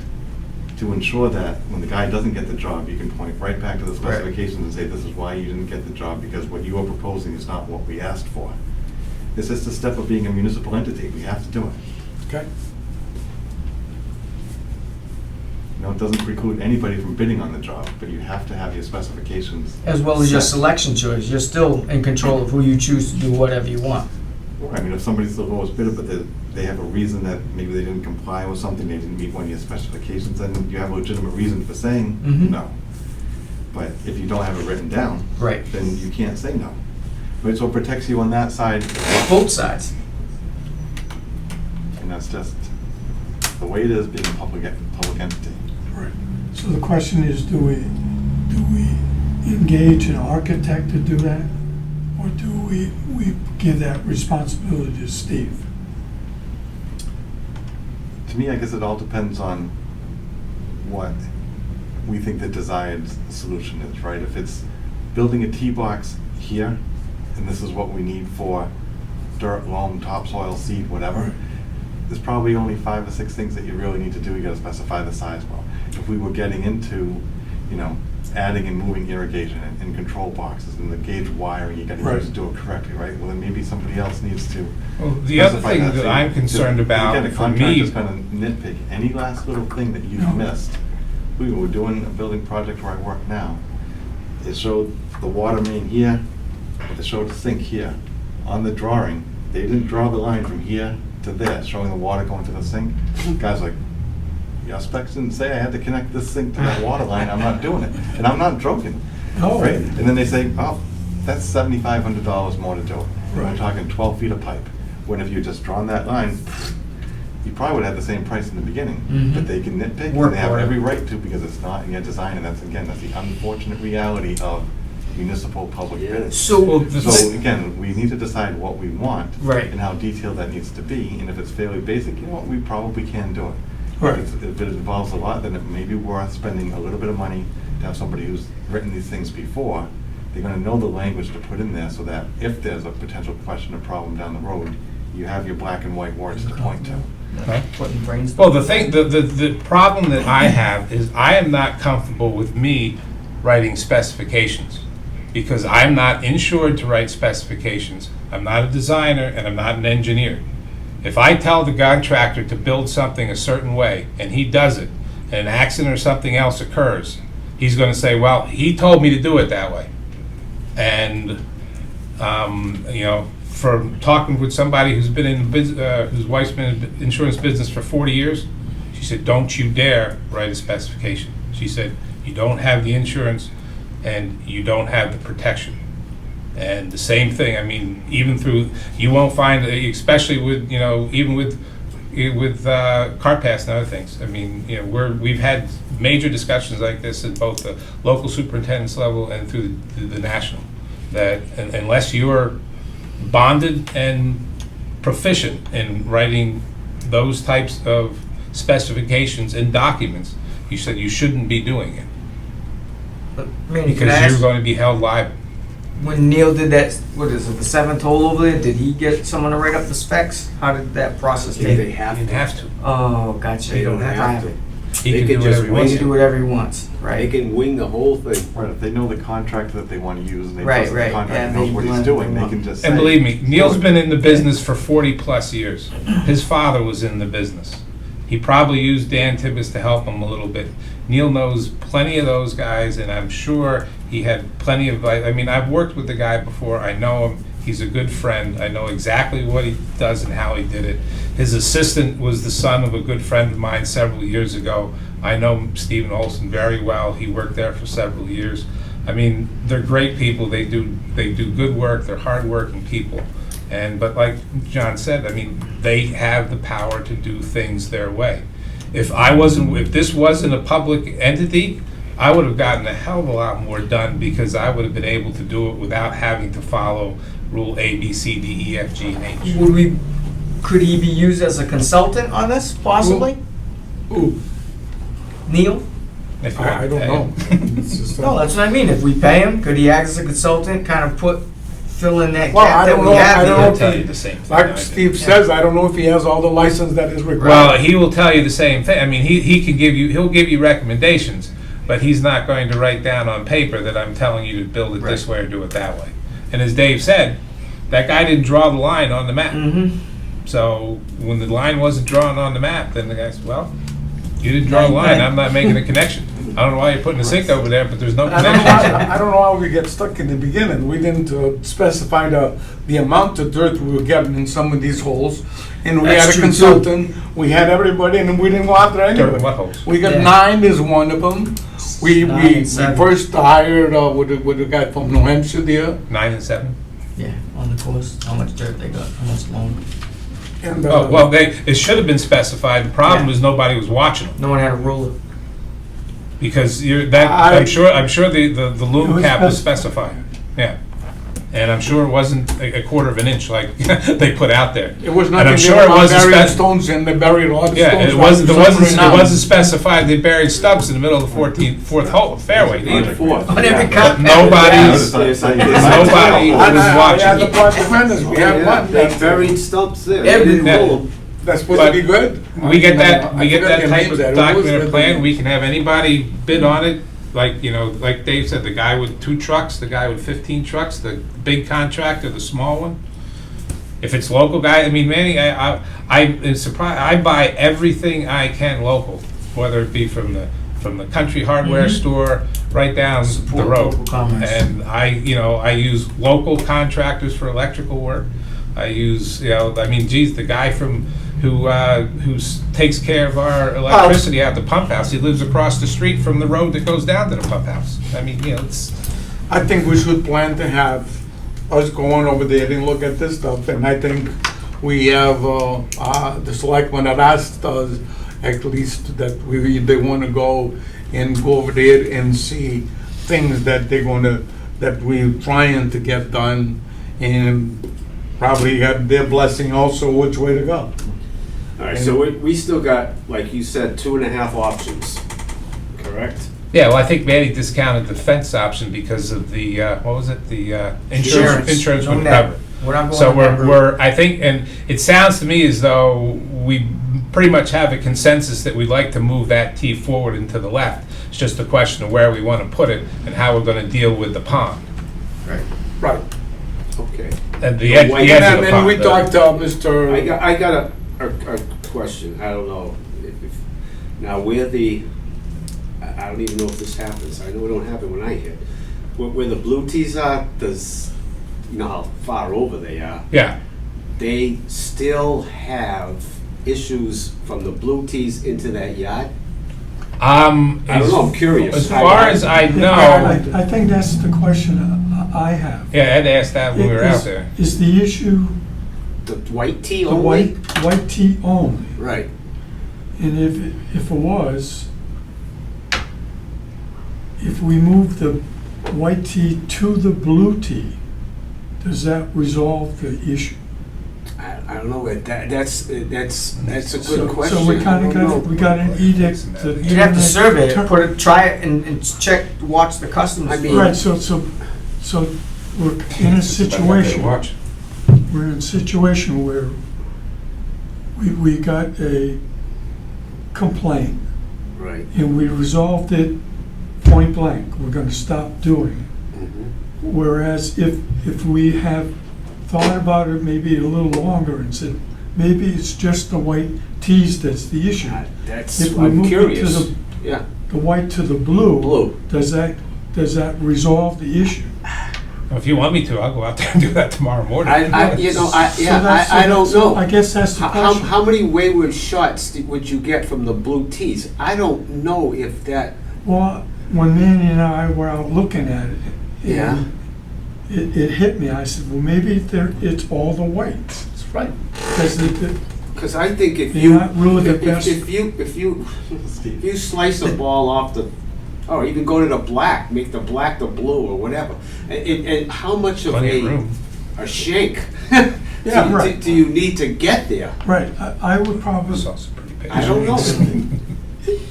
to ensure that when the guy doesn't get the job, you can point right back to the specifications and say, this is why you didn't get the job, because what you are proposing is not what we asked for. It's just a step of being a municipal entity. We have to do it. Okay. You know, it doesn't preclude anybody from bidding on the job, but you have to have your specifications. As well as your set. selection choice, you're still in control of who you choose to do whatever you want. I mean, if somebody's the lowest bidder, but they have a reason that maybe they didn't comply with something, they didn't meet one of your specifications, then you have a legitimate reason for saying Mhm. no. But if you don't have it written down, Right. then you can't say no. Right, so it protects you on that side, Both sides. and that's just the way it is being a public entity. Right. So the question is, do we engage an architect to do that? Or do we give that responsibility to Steve? To me, I guess it all depends on what we think the desired solution is, right? If it's building a tee box here, and this is what we need for dirt, loam, topsoil, seed, whatever, Right. there's probably only 5 or 6 things that you really need to do. You gotta specify the size well. If we were getting into, you know, adding and moving irrigation and control boxes and the gauge wiring, you gotta Right. use to do it correctly, right? Well, then maybe somebody else needs to. Well, the other specify thing that So I'm concerned about again, a for contractor's me, gonna nitpick any last little thing that you've No. missed. We were doing a building project where I work now. It showed the water main here, but it showed the sink here. On the drawing, they didn't draw the line from here to there, showing the water going to the sink. Guy's like, your specs didn't say I had to connect this sink to that water line, I'm not doing it. And I'm not joking. No. Right? And then they say, oh, that's $7,500 more to do it. And we're Right. talking 12 feet of pipe. When if you just drawn that line, you probably would have the same price in the beginning. Mhm. But they can nitpick, Work and they have order. every right to, because it's not in your design, and that's the unfortunate reality of municipal public Yeah. bidding. So, So again, we need to decide what we want. Right. And how detailed that needs to be, and if it's fairly basic, you know what, we probably can do it. Right. If it involves a lot, then it may be worth spending a little bit of money to have somebody who's written these things before. They're gonna know the language to put in there, so that if there's a potential question or problem down the road, you have your black and white words to point to. Huh? putting brains. well, the problem that I have is I am not comfortable with me writing specifications, because I'm not insured to write specifications. I'm not a designer and I'm not an engineer. If I tell the contractor to build something a certain way and he does it, and an accident or something else occurs, he's gonna say, well, he told me to do it that way. And, you know, from talking with somebody who's been in whose wife's been in the insurance business for 40 years, she said, don't you dare write a specification. She said, you don't have the insurance and you don't have the protection. And the same thing, I mean, even through, you won't find, especially with, you know, even with cart pass and other things. I mean, you know, we've had major discussions like this at both the local superintendent's level and through the national, that unless you're bonded and proficient in writing those types of specifications and documents, you said you shouldn't be doing it, Randy, can I because you're ask, going to be held liable. when Neil did that, what is it, the 7th hole over there, did he get someone to write up the specs? How did that process If they take? have You to. have to. Oh, gotcha. They don't have to. He They can could do just whatever he He wants can to. do whatever he wants, They right? can wing the whole thing. Right, if they know the contractor that they wanna use, and they Right, trust the right, contractor yeah, knows they what he's blend doing, them they up. can just say. And believe me, Neil's been in the business for 40-plus years. His father was in the business. He probably used Dan Tibbetts to help him a little bit. Neil knows plenty of those guys, and I'm sure he had plenty of, I mean, I've worked with the guy before, I know him, he's a good friend, I know exactly what he does and how he did it. His assistant was the son of a good friend of mine several years ago. I know Stephen Olson very well, he worked there for several years. I mean, they're great people, they do good work, they're hardworking people. But like John said, I mean, they have the power to do things their way. If this wasn't a public entity, I would have gotten a hell of a lot more done, because I would have been able to do it without having to follow rule A, B, C, D, E, F, G, and H. Could he be used as a consultant on this, possibly? Ooh, Neil? If you want I don't to pay know. him. It's just, No, that's what I mean. If we pay him, could he act as a consultant, kind of put fill in that Well, I gap that don't we know, have I don't know here. He'll if tell he- you the same thing. I Like do. Steve says, I don't know if he has all the license that is required. Well, he will tell you the same thing. I mean, he'll give you recommendations, but he's not going to write down on paper that I'm telling you to build it this way or do it that way. And as Dave said, that guy didn't draw the line on the map. Mm-hmm. So when the line wasn't drawn on the map, then the guy said, well, you didn't draw a Now, line, I'm not making a connection. I don't know why you're putting a sink over there, but there's no I don't know connection. why, I don't know how we get stuck in the beginning. We didn't specify the amount of dirt we were getting in some of these holes. And we That's had a true, too. consultant, we had everybody, and we didn't go out there Dirt anyway. and what holes? We got Yeah. 9 is one of them. We 9 we and 7. first hired with the guy from New Hampshire there. 9 and 7? Yeah, on the course, how much dirt they got, how much loan. And, Oh, well, it should have been specified. The problem is nobody was watching them. No one had a ruler. Because I- I'm sure the It loom was cap was specified. specified. Yeah. And I'm sure it wasn't a quarter of an inch like they put out there. it was And nothing, I'm they sure were it not wasn't burying spec- stones and they buried a lot of Yeah, stones. it wasn't Renowned. specified they buried stubs in the middle of the fourth hole, fairway either. Fourth. On every Yeah. cut. Nobody's, There's nobody I was had watching. the project manager, we had Yeah, one. they buried stumps there. Every- They didn't Yeah. pull 'em. That's supposed to be good. We get I that, we get forgot that their type names of there. It was documented good. plan, we can have anybody bid on it, like, like Dave said, the guy with 2 trucks, the guy with 15 trucks, the big contractor, the small one. If it's local guy, I mean, Manny, I'm surprised, I buy everything I can local, whether it be from the country hardware store right down the Support road. local commerce. And I use local contractors for electrical work. I use, I mean, geez, the guy who takes care of our electricity at the pump house, he lives across the street from the road that goes down to the pump house. I mean, it's, I think we should plan to have us going over there and look at this stuff, and I think we have, the selectmen had asked us at least that they wanna go and go over there and see things that that we're trying to get done, and probably have their blessing also which way to go. All right, so we still got, like you said, 2.5 options, correct? yeah, well, I think Manny discounted the fence option because of the, what was it, the insurance No wouldn't net. cover it. We're not going So on that route. we're, I think, and it sounds to me as though we pretty much have a consensus that we'd like to move that tee forward and to the left. It's just a question of where we want to put it and how we're going to deal with the pond. Right. Okay. And the edge of the And then pond. we talked to Mr. I got a question, I don't know, now where I don't even know if this happens, I know it don't happen when I hit. Where the blue tees are, you know how far over they are, Yeah, they still have issues from the blue tees into that yard? I don't know, I'm curious. As far as I know, I think that's the question I have. yeah, I had to ask that when we were out there. Is the issue The white tee the only? white tee only? Right. And if it was, if we move the white tee to the blue tee, does that resolve the issue? I don't know, that's a good So question. we kinda I don't know. we got an edict to. You'd have to survey it, turn- try it and check, watch the customers. I mean- Right, so we're in a situation, Watch. we're in a situation where we got a complaint Right. and we resolved it point blank, we're gonna stop doing it. Mhm. Whereas if we have thought about it maybe a little longer and said, maybe it's just the white tees that's the issue. That's, If we I'm move it to curious. the, Yeah, the white to the blue. Blue. Does that resolve the issue? If you want me to, I'll go out there and do that tomorrow morning. I don't So know. I guess that's the question. How many wayward shots would you get from the blue tees? I don't know if that, Well, when Manny and I were out looking at it, Yeah. and it hit me, I said, well, maybe it's all the whites. That's right. Because because I think if They're you, not really the best. if you slice a ball off the, or even go to the black, make the black the blue or whatever, and how much of Plenty of room. a shank Yeah, right. do you need to get there? right, I would probably, It's also pretty big. I don't know.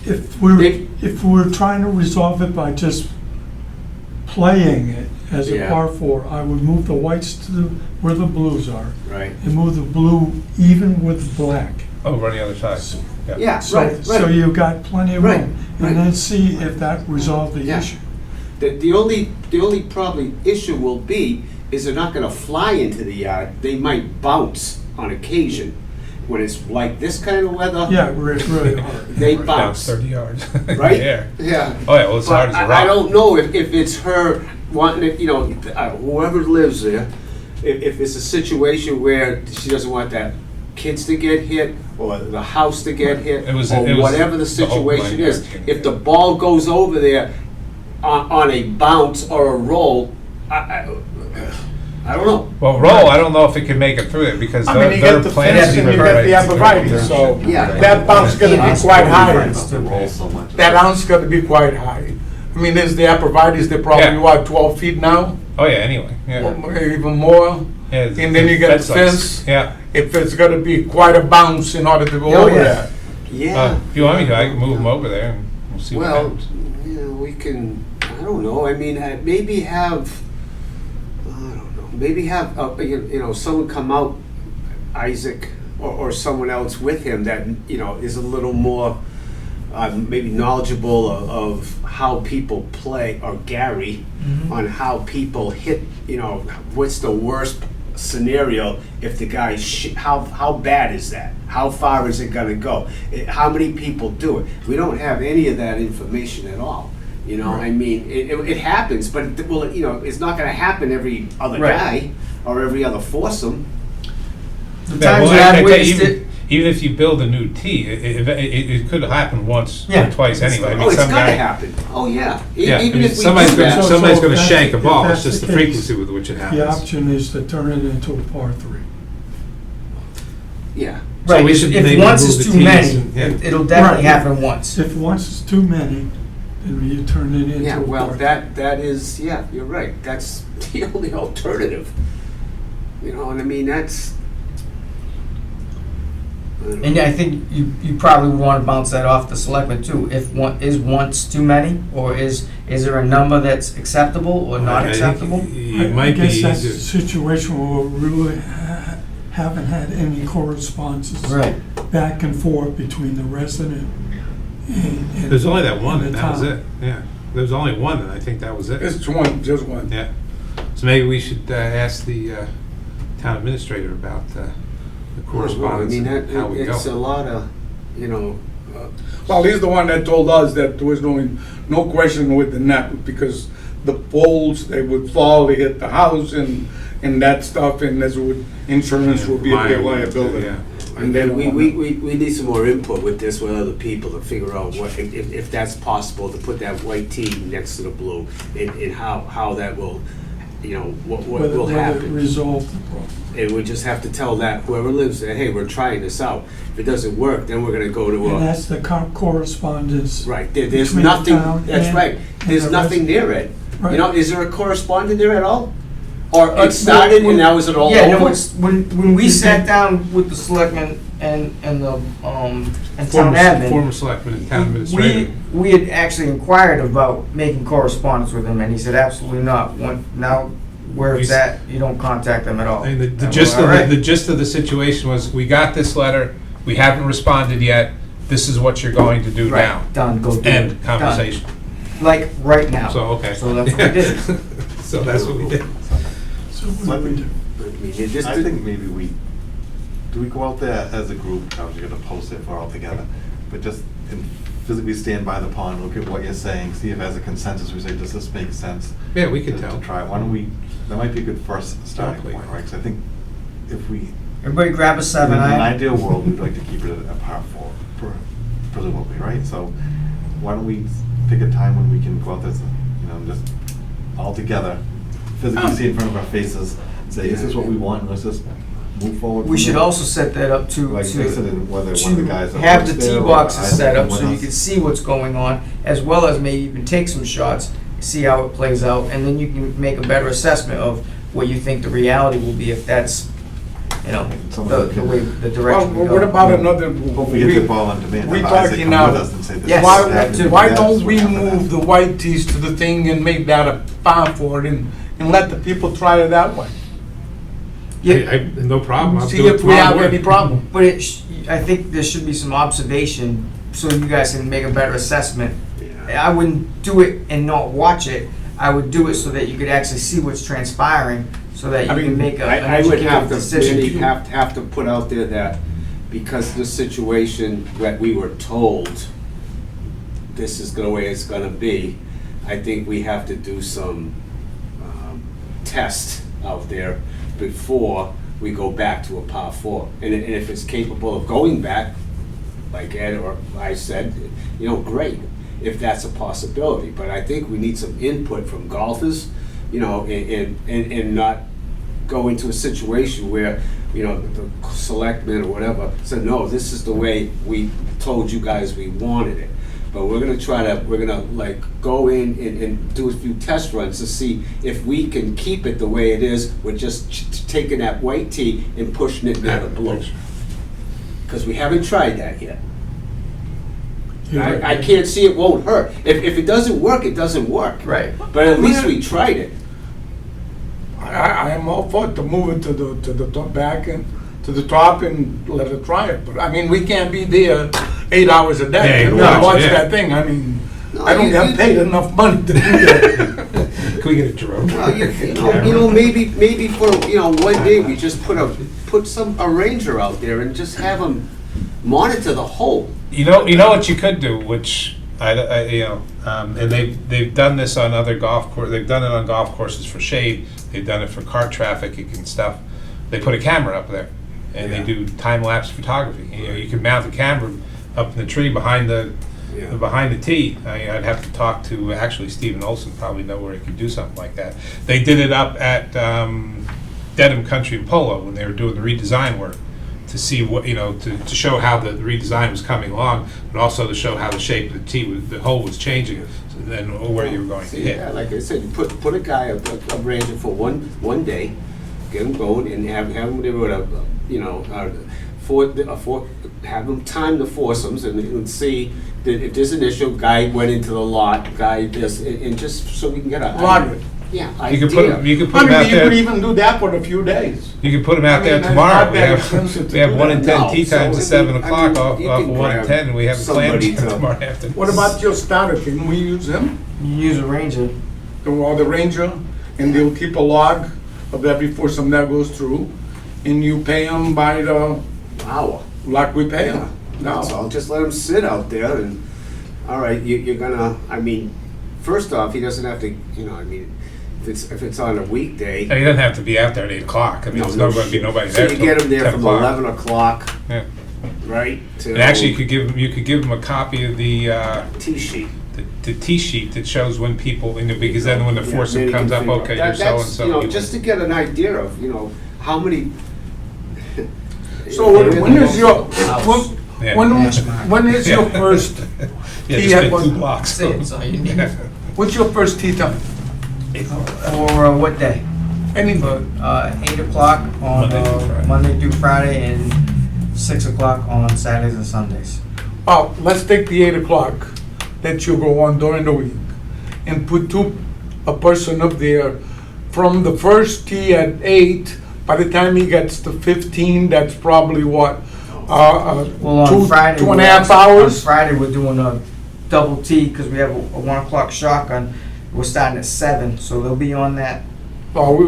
if They- we're trying to resolve it by just playing it as a Yeah. par 4, I would move the whites to where the blues are, Right. and move the blue even with black. Over on the other side. Yeah, So, right, so right. you've got plenty of Right, room, right. and then see if that resolved the Yeah. issue. The only probably issue will be is they're not gonna fly into the yard. They might bounce on occasion. When it's like this kind of weather. Yeah, it's really hard. They Down bounce, 30 yards. right? Yeah. Yeah. Oh, yeah, well, it's hard But as a I rock. don't know if it's her wanting it, whoever lives there, if it's a situation where she doesn't want that kids to get hit or the house to get hit It was- or it was whatever the the whole situation plan, is. yeah. If the ball goes over there on a bounce or a roll, I don't know. Well, roll, I don't know if it can make it through there because I mean, you their get the plans fence and you get the arborvitae, so Yeah. that bounce gonna be quite high. The roll so much. That ounce got to be quite high. I mean, there's the arborvitae's, they're probably, Yeah. what, 12 feet now? Oh, yeah, anyway, yeah. Or even more. Yeah, And then you get the lights. fence. Yeah. If it's got to be quite a bounce in order to go Oh, over yeah. that. Yeah. If you want me to, I can move them over there and we'll see what Well, happens. yeah, we can, I don't know, I mean, maybe have, maybe have, someone come out, Isaac, or someone else with him that, is a little more, maybe knowledgeable of how people play, or Gary, on how people hit, what's the worst scenario if the guy, how bad is that? How far is it gonna go? How many people do it? We don't have any of that information at all. I mean, it happens, but it's not gonna happen every other Right. guy or every other foursome. The Yeah, times well, I've I tell you, witnessed it, even if you build a new tee, it could happen once Yeah. or twice anyway. I mean, Oh, it's some gonna guy- happen. Oh, yeah. Yeah, I Even mean, if we somebody's do gonna, that. So- somebody's so gonna if shank a that's- ball, if it's that's just the the case, frequency with which it The happens. option is to turn it into a par 3. Yeah. So right, we if should if maybe once move is the too tees many, and- yeah. it'll definitely Right. happen once. If once it's too many, then you turn it into Yeah, a well, par 3. that is, yeah, you're right. That's the only alternative. And I mean, that's. I don't And know. I think you probably want to bounce that off the selectmen too. If one, is once too many, or is there a number that's acceptable or not I think acceptable? It I might be guess that's a easier. situation where we really haven't had any correspondences Right. back and forth between the resident and There's only that one and and the that was town. it, yeah. There was only one and I think that was it. It's one, just one. Yeah. So maybe we should ask the town administrator about the Well, I correspondence mean, and how we it's a go. lot of, Well, he's the one that told us that there was no question with the net, because the poles, they would fall, they hit the house and that stuff, and that's what insurance will be a big liability. Yeah. And they don't we want we need some more input with this with other people to figure out what, if that's possible, to put that white tee next to the blue, and how that will, what whether will whether it happen. resolved the problem. And we just have to tell that whoever lives there, hey, we're trying this out. If it doesn't work, then we're gonna go to And a, that's the correspondence. right, there's between the nothing, town that's and- right, and there's the nothing there, Ed. Right. Is there a correspondent there at all? Or Uh, it started well, and now is it all Yeah, no, over? it's, when we sat down with the selectmen and the, and town admin, Former selectman and town administrator. we had actually inquired about making correspondence with him, and he said absolutely not. Now, where it's at, you don't contact them at all. And the I'm gist like, of "All right." the gist of the situation was, we got this letter, we haven't responded yet, this is what you're going to do Right, now. done, go do it. End Done. conversation. Like, right now. So, okay. So that's what we did. So that's what we did. So what do we do? I mean, it just, I think maybe do we go out there as a group, obviously you're gonna post it if we're all together, but just physically stand by the pond, look at what you're saying, see if as a consensus, we say, does this make sense? Yeah, we could to tell. try, why don't we, that might be a good first starting Exactly. point, right? Because I think if we, Everybody grab a in 7 an iron. ideal world, we'd like to keep it at a par 4, presumably, right? So why don't we pick a time when we can go out there, just all together, physically see in front of our faces, say, is this what we want, and let's just move forward. We from should there. also set that up to, Like they said, whether one of the guys to that have works the there tee or boxes Isaac set up with so you us. can see what's going on, as well as maybe even take some shots, see how it plays out, and then you can make a better assessment of what you think the reality will be if that's, the way, the Well, direction we go. what about another? Hopefully get the ball on demand. we Have Isaac talking come now- with us and say, this Yes. is Why, what's happening, why that's don't what's we happening. move the white tees to the thing and make that a par for it, and let the people try it that way. No problem. I'll See do it if we have tomorrow any morning. problem. But I think there should be some observation so you guys can make a better assessment. Yeah. I wouldn't do it and not watch it. I would do it so that you could actually see what's transpiring, so that I you mean, can make an I would have educated to, decision. really have to put out there that because of the situation that we were told this is the way it's gonna be, I think we have to do some test out there before we go back to a par four. And if it's capable of going back, like Ed or I said, you know, great, if that's a possibility. But I think we need some input from golfers, you know, and not go into a situation where, you know, the selectmen or whatever said, no, this is the way we told you guys we wanted it. But we're gonna like go in and do a few test runs to see if we can keep it the way it is. We're just taking that white tee and pushing it near the blue. Because we haven't tried that yet. I can't see it won't hurt. If it doesn't work, it doesn't work. Right. But at least we tried it. I am all for it to move it to the top back and to the top and let it try it. But I mean, we can't be there 8 hours a day Yeah, and watch it, watch yeah. that thing. I mean, No, I don't you- get paid enough money to do that. Can we get a drone? Well, you know, maybe for, you know, one day we just put a ranger out there and just have them monitor the hole. You know what you could do, which and they've done this on other golf course. They've done it on golf courses for shade. They've done it for cart traffic and stuff. They put a camera up there, and Yeah. they do time lapse photography. You know, you can mount the camera up in the tree behind the tee. I'd have to talk to actually Stephen Olson. Probably know where he could do something like that. They did it up at Dedham Country and Polo when they were doing the redesign work, to see what, you know, to show how the redesign was coming along, but also to show how the shape of the tee, the hole was changing, so then where you were going to hit. Yeah, like I said, you put a guy, a ranger for one day, get him going, and have him there with a, you know, have him time the foursomes and see that if there's an issue, guy went into the lot, guy this, and just so we can get a Log it. Yeah, You could put them. You could put I them out mean, you could there. even do that for a few days. You could put them out I there mean, it's tomorrow. not We that have expensive to 1 do in that. 10 tee No, times so, at 7 I mean, o'clock off you of can 1 in grab 10, and we have a plan somebody to- tomorrow afternoon. What about your starter? Can we use him? You use a ranger. Or the ranger, and they'll keep a log of every foursome that goes through, and you pay them by the, Wow. like we pay them. That's all, just let him sit out there and, all right, you're gonna, I mean, first off, he doesn't have to, you know, I mean, if it's on a weekday. And he doesn't have to be out there at 8 o'clock. I mean, there's not going to be nobody there. So you get him there till 10 from o'clock. 11 o'clock, Yeah. right? And actually, you could give them a copy of the Tee sheet. the tee sheet that shows when people, you know, because then when the Yeah, foursome then he comes can up, figure out. okay, That- you're so that's, and so. you know, just to get an idea of, you know, how many. So when is your, Yeah. when is your first Yeah, tee just at been what- 2 blocks. That's it, that's all you need. what's your first tee time? For what day? Any, For 8 o'clock on Monday through Friday. Monday through Friday, and 6 o'clock on Saturdays and Sundays. oh, let's take the 8 o'clock that you go on during the week and put a person up there from the first tee at 8. By the time he gets to 15, that's probably what? Well, on Two Friday. and a we're half actually- hours? On Friday, we're doing a double T, because we have a 1 o'clock shotgun. We're starting at 7, so they'll be on that. Oh, we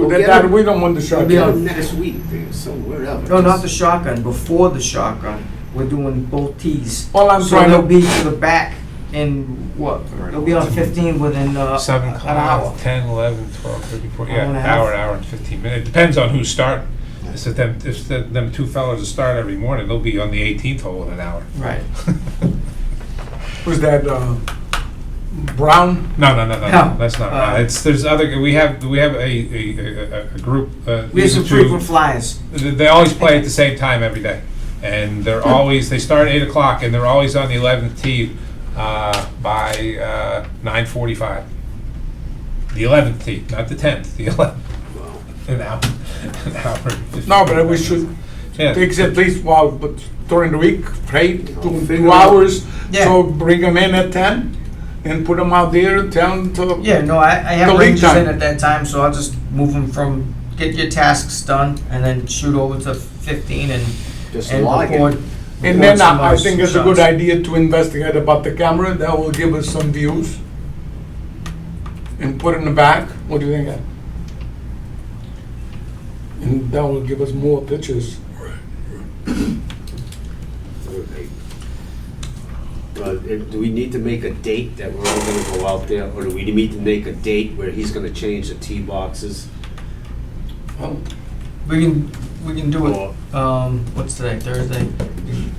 don't want the Get shot. Yeah. him next week, so wherever. No, not the shotgun, before the shotgun. We're doing both Ts. Well, I'm So trying they'll to, be to the back in what? They'll be on 15 within 7 an hour. o'clock, 10, 11, 12, 13, 14, Hour and a yeah, half. hour and 15 minutes. It depends on who's starting. If them 2 fellas that start every morning, they'll be on the 18th hole in an hour. Right. was that Brown? No, No. that's not Uh, right. There's other, we have a group. We have some these are two- frequent flyers. They always play at the same time every day. And they're always, they start at 8 o'clock, and they're always on the 11th tee by 9:45. The 11th tee, not the 10th, the 11th. An hour. An hour. No, but we should Yeah. take at least, well, but during the week, right, Figure 2 out. hours. Yeah. So bring them in at 10 and put them out there and tell them to. Yeah, no, I The have lead rangers in time. at that time, so I'll just move them from, get your tasks done, and then shoot over to 15 Just and log record. it. And then I think it's a good idea to investigate about the camera, that will give us some views. And put in the back, what do you think? Ed? And that will give us more pictures. Do we need to make a date that we're all gonna go out there, or do we need to make a date where he's gonna change the tee boxes? Well, We can do it, what's today, Thursday?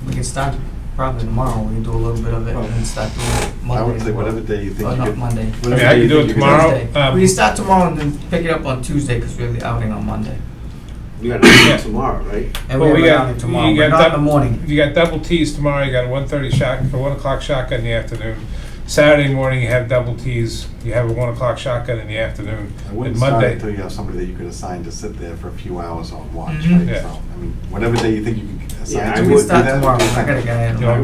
We can start probably tomorrow, we can do a little bit of it, and then start doing it Monday. I would say whatever day you think Oh, you not could. Monday. I mean, I can do it tomorrow. Tuesday. We can start tomorrow and then pick it up on Tuesday, because we have the outing on Monday. We gotta do it tomorrow, right? And Well, we we have an got- outing tomorrow, you but got not in the that- morning. You got double tees tomorrow, you got a 1:30 shot, for 1 o'clock shotgun in the afternoon. Saturday morning, you have double tees, you have a 1 o'clock shotgun in the afternoon. I wouldn't And start Monday, until you have somebody that you could assign to sit there for a few hours on watch, Mhm. right? Yeah. So, I mean, whatever day you think you can Yeah, assign I to. We would can do start that. tomorrow, I gotta get it. You know, I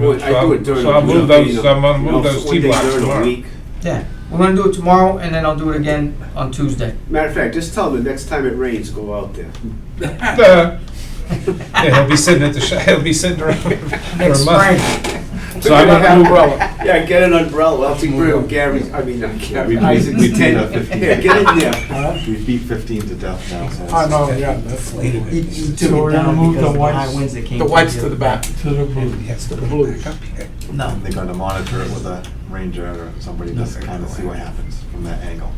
do it during. So I'll move those, I'm gonna move those one tee day blocks during the tomorrow. week. Yeah, we're gonna do it tomorrow, and then I'll do it again on Tuesday. Matter of fact, just tell him the next time it rains, go out there. Yeah, he'll be sitting at the he'll be sitting around for a Next month. spring. So I'm gonna move, Yeah, get an umbrella, I'll take Gary, I mean, not Gary, Isaac, we beat Ted. that 15. Yeah, get in there. We beat 15 to death now, so. I know, yeah, that's He took So we're it gonna down move because the of the high whites- winds that came. the through whites the to the other back. To the blue. Yes, The blues. back up here. day. No. They're going to monitor it with a ranger or somebody just to kind of see what happens from that angle.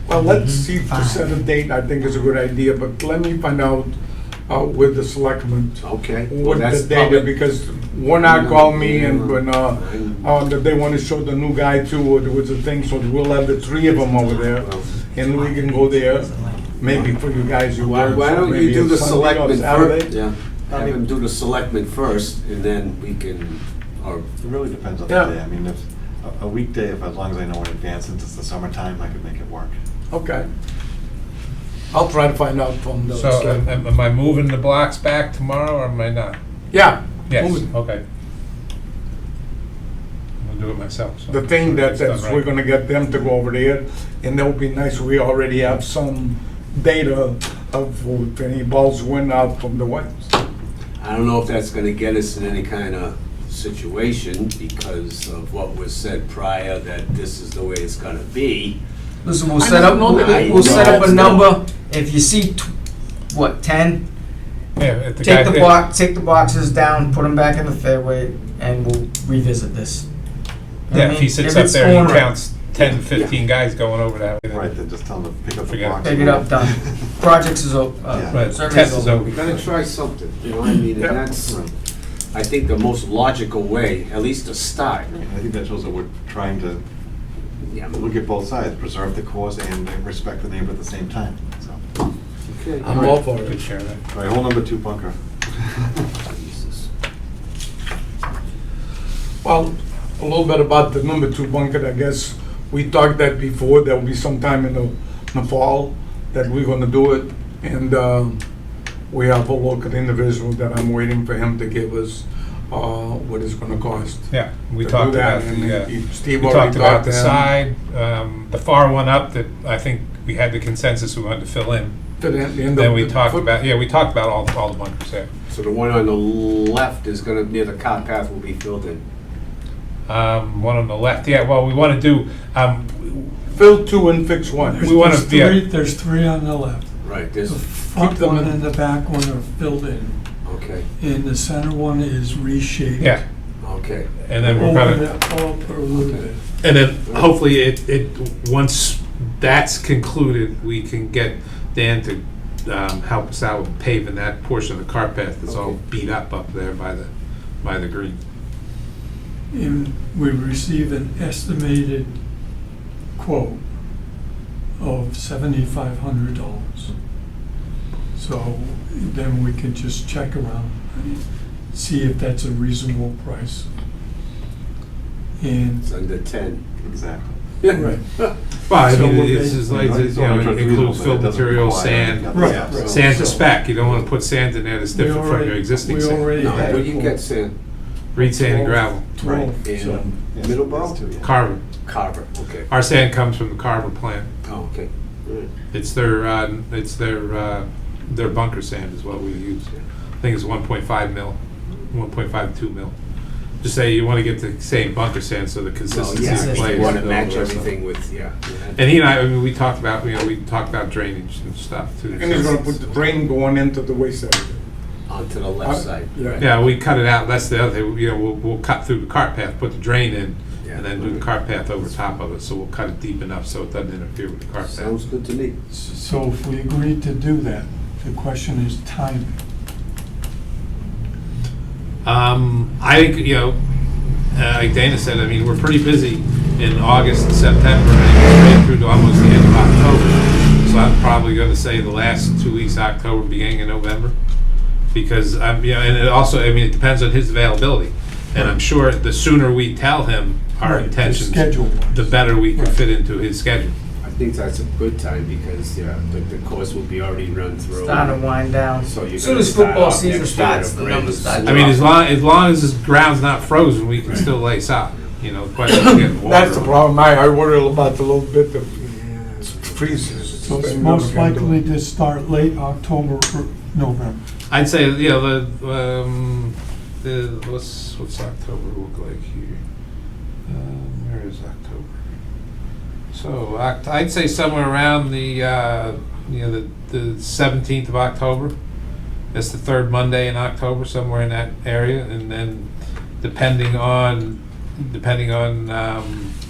Well, let's see to set a date, I think is a good idea, but let me find out with the selectmen Okay. well, what that's the date is, probably- because one I called me and when, that they want to show the new guy too, or there was a thing, so we'll have the three of them over there, and we can go there, maybe for you guys, you Why work. why so don't maybe you do a the Sunday or selectmen Saturday. first? Yeah, have him do the selectmen first, and then we can, or, It really depends on the Yeah. day. I mean, if a weekday, if as long as I know in advance, since it's the summertime, I could make it work. Okay. I'll try to find out from the. So am I moving the blocks back tomorrow or am I not? Yeah. Yes, move it. okay. I'll do it myself. so The thing it's done that's, right. we're gonna get them to go over there, and that would be nice, we already have some data of if any balls went out from the whites. I don't know if that's gonna get us in any kind of situation because of what was said prior, that this is the way it's gonna be. Listen, we'll I set up, don't know that we'll set up a that's number, if you see, 10, Yeah, if the take guy- the block, take the boxes down, put them back in the fairway, and we'll revisit this. You know Yeah, what I if he mean? sits If up it's there and going he right, counts 10, 15 guys going over that. Right, then just tell them to pick up the Forget it. box. Pick it up, done. Projects is over, Yeah. Right, survey's test is over. over. We gotta try something, you know what I mean? Yeah. And that's, Right. I think, the most logical way, at least to start. I think that shows that we're trying to Yeah, look at both sides, preserve the course and respect the neighbor at the same time, so. okay. I'm all for Good it. share that. All right, hole number 2 bunker. Jesus. Well, a little bit about the number 2 bunker, I guess, we talked that before, there'll be sometime in the fall that we're gonna do it, and, we have a local individual that I'm waiting for him to give us, what it's gonna cost. Yeah, we to talked do that, about and the, Steve we already talked about talked the to him. side, the far one up that I think we had the consensus we wanted to fill in. To the end Then of we the talked foot- about, yeah, we talked about all the bunkers there. So the one on the left is gonna, near the cart path will be filled in. One on the left, yeah, well, we want to do, Fill 2 and fix 1. We wanna- yeah. There's three on the left. Right, The there's, front them one in- and the back one are filled in, okay, and the center one is reshaped. yeah, okay. and then we're Over gonna, the upper a little Okay. bit. and then hopefully once that's concluded, we can get Dan to help us out with paving that portion of the cart path that's all Okay. beat up there by the green. And we receive an estimated quote of $7,500. So then we can just check around and see if that's a reasonable price. And, It's under 10. Exactly. right, Well, I So mean, we'll it's be- just like, It's you know, only it reasonable, includes but fill it doesn't material, require sand, any other Right, steps. right. sand to So- spec, you don't wanna put sand in there that's We different from your already- existing we sand. already No, had but a you quote. get sand. Reed Sand and Gravel, 12, In so- Yes, Middleborough? it's two, yeah. Carver. Carver, okay. Our sand comes from the Carver plant. Oh, okay. All right. It's their bunker sand is what we use. I think it's 1.5 mil, 1.52 mil. Just say you want to get the same bunker sand so the Well, consistency yeah, of you clay. want is to match built. everything with, yeah. And he and I mean, we talked about drainage and stuff too. And he's gonna put the drain going into the wayside. Onto the left side, yeah. right. Yeah, we cut it out. That's the other thing. We'll cut through the cart path, put the drain in, Yeah. and then do the cart path over top of it. So we'll cut it deep enough so it doesn't interfere with the cart path. Sounds good to me. So if we agreed to do that, the question is timing. I think, like Dana said, I mean, we're pretty busy in August and September, and straight through to almost the end of October. So I'm probably going to say the last 2 weeks of October, beginning of November. Because, and it also, I mean, it depends on his availability. And I'm sure the sooner we tell him our Right, the intentions, schedule. the better we can Right. fit into his schedule. I think that's a good time because, yeah, the course will be already run through. Starting to wind down. So you're As soon gonna as start football off season next starts, year, the the numbers grade start. I mean, as long as the ground's not frozen, we can still lay sod. The question is getting water. That's the on it. problem. I worry about the little bit of freezes. So it's most likely to start late October or November. I'd say, what's October look like here? Where is October? So I'd say somewhere around the 17th of October. That's the third Monday in October, somewhere in that area, and then depending on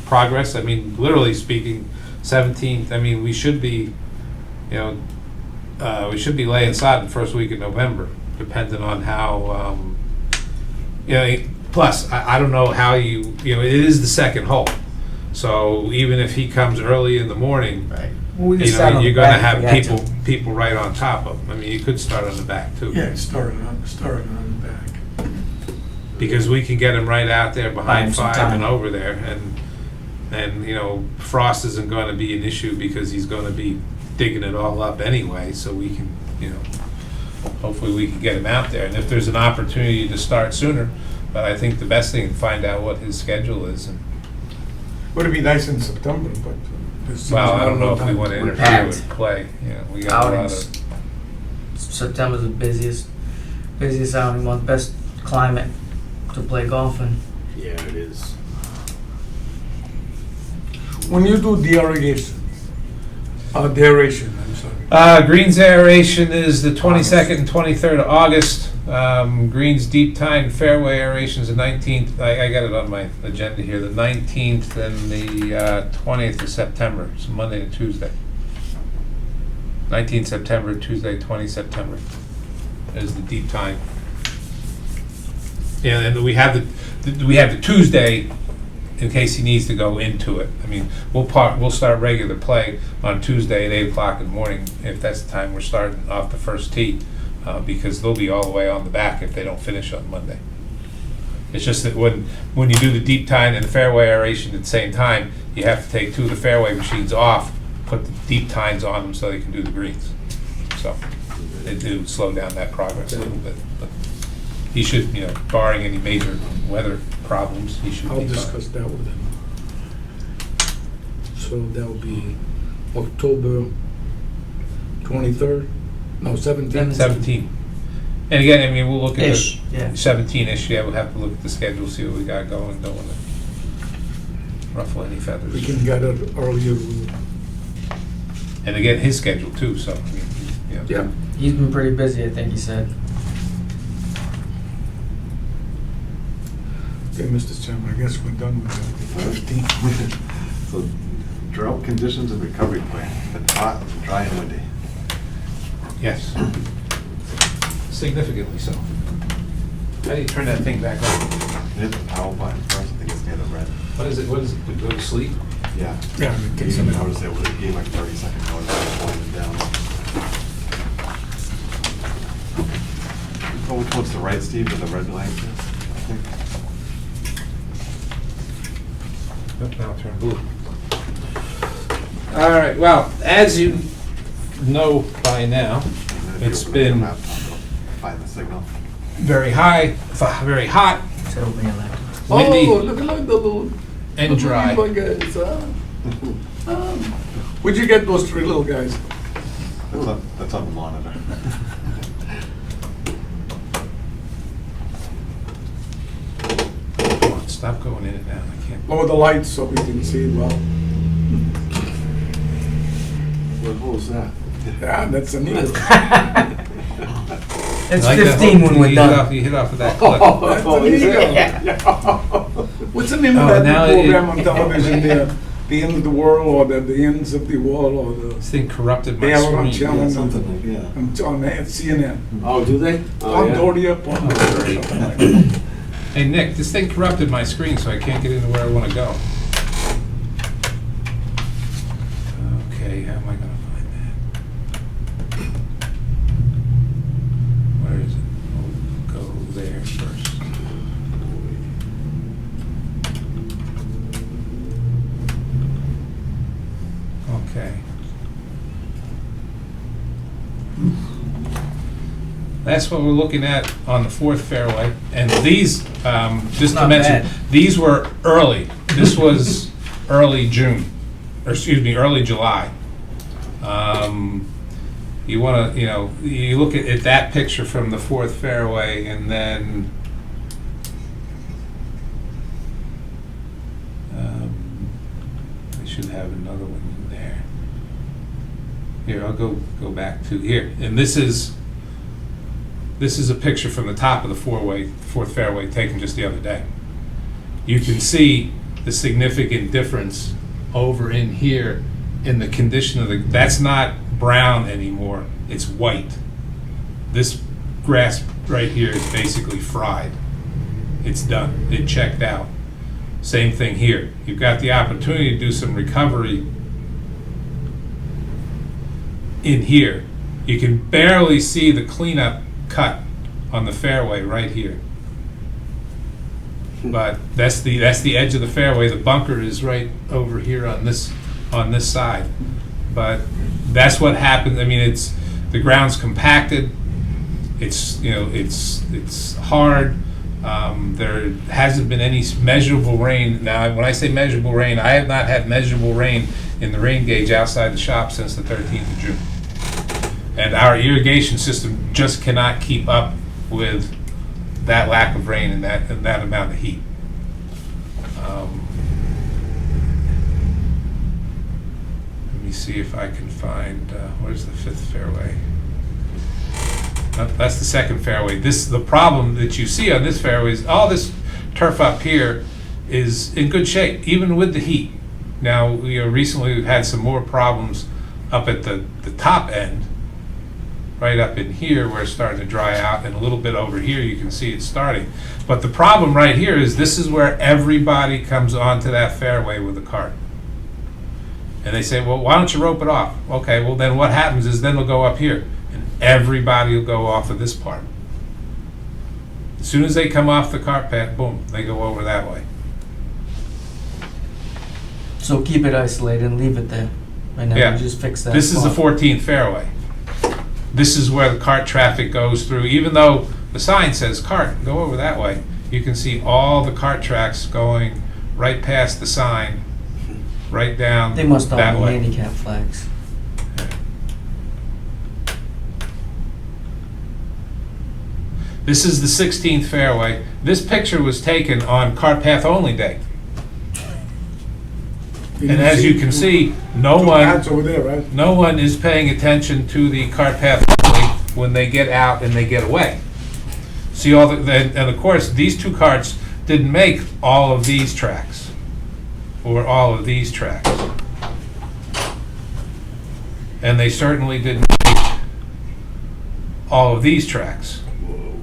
progress. I mean, literally speaking, 17th. I mean, we should be laying sod the first week of November, depending on how, plus, I don't know how it is the second hole. So even if he comes early in the morning, Right. Well, we can start on the you're gonna back if we have had to. people right on top of him. I mean, you could start on the back too. Yeah, starting on the back. Because we can get him right out there Buy him behind some 5 time. and over there, and frost isn't going to be an issue because he's going to be digging it all up anyway. So we can, hopefully we can get him out there. And if there's an opportunity to start sooner, but I think the best thing is find out what his schedule is. And, Would be nice in September, but. well, I don't know if we want to We're interfere packed. with play. We got a lot Outings. of. September's the busiest outing month, best climate to play golf in. Yeah, it is. When you do the irrigation, aeration, I'm sorry. Greens aeration is the 22nd and 23rd of August. Greens deep tine fairway aeration is the 19th. I got it on my agenda here. The 19th and the 20th of September. It's Monday and Tuesday. 19th September, Tuesday, 20 September is the deep tine. Yeah, and we have the Tuesday in case he needs to go into it. I mean, we'll start regular play on Tuesday at 8 o'clock in the morning if that's the time we're starting off the first tee, because they'll be all the way on the back if they don't finish on Monday. It's just that when you do the deep tine and the fairway aeration at the same time, you have to take 2 of the fairway machines off, put the deep tines on them so they can do the greens. So they do slow down that progress a little bit. But he should, barring any major weather problems, he should I'll be fine. discuss that with him. So that will be October 23rd, no, 17th. 17. And again, I mean, we'll look at Ish, yeah. 17-ish, yeah, we'll have to look at the schedule, see what we got going, don't want to ruffle any feathers. We can get it earlier. And again, his schedule too, so, I mean, Yeah. He's been pretty busy, I think he said. Okay, Mr. Chairman, I guess we're done with that. 15th. So drought conditions and recovery plan, been hot, dry and windy. Yes. Significantly so. How do you turn that thing back on? Hit the power button first, I think it's near the red. What is it, to go to sleep? Yeah. Yeah, it You takes a can minute. notice it was, it gave like 30-second notice, it winding down. Over towards the right, Steve, with the red line, I think. Nope, now turn blue. All right, well, as you know by now, And then if you It's open up your been- laptop, it'll find the signal. very hot, box at opening elect. Windy Oh, look at the little. and little dry. guys, where'd you get those 3 little guys? That's on the monitor. Come on, stop going in and out. I can't. Lower the lights so we can see well. What hole's that? Yeah, that's a needle. It's I like that 15 hook. when we're You done. hit off of that clip. That's Oh, a is needle. it? What's the name of Oh, that now new it- program on television there? The end of the world, or the ends of the world, or the. This thing corrupted my They have it on screen. channel. Something like, yeah. I'm on CNN. Oh, do they? Oh, yeah. Pondoria, Pondoria, something like that. Hey, Nick, this thing corrupted my screen, so I can't get into where I want to go. Okay, how am I gonna find that? Where is it? We'll go there first. Okay. That's what we're looking at on the 4th fairway. And these, just to Not mention, bad. these were early. This was early June, or excuse me, early July. You want to, you look at that picture from the 4th fairway, and then I should have another one in there. Here, I'll go back to here. And this is a picture from the top of the 4th fairway taken just the other day. You can see the significant difference over in here in the condition of that's not brown anymore, it's white. This grass right here is basically fried. It's done, it checked out. Same thing here. You've got the opportunity to do some recovery in here. You can barely see the cleanup cut on the fairway right here. But that's the edge of the fairway. The bunker is right over here on this side. But that's what happens. I mean, the ground's compacted. It's it's hard. There hasn't been any measurable rain. Now, when I say measurable rain, I have not had measurable rain in the rain gauge outside the shop since the 13th of June. And our irrigation system just cannot keep up with that lack of rain and that amount of heat. Let me see if I can find, where's the 5th fairway? That's the 2nd fairway. The problem that you see on this fairway is all this turf up here is in good shape, even with the heat. Now, recently we've had some more problems up at the top end, right up in here where it's starting to dry out, and a little bit over here you can see it starting. But the problem right here is this is where everybody comes onto that fairway with a cart. And they say, well, why don't you rope it off? Okay, well then what happens is then they'll go up here, and everybody will go off of this part. As soon as they come off the cart path, boom, they go over that way. So keep it isolated and leave it there. Right now, Yeah. we just fix that. This is the spot. 14th fairway. This is where the cart traffic goes through. Even though the sign says cart, go over that way, you can see all the cart tracks going right past the sign, right down They must all that be way. handicap flags. This is the 16th fairway. This picture was taken on cart path only day. And as you can see, That's over there, right? no one is paying attention to the cart path only when they get out and they get away. See and of course, these 2 carts didn't make all of these tracks, or all of these tracks. And they certainly didn't make all of these tracks. Whoa.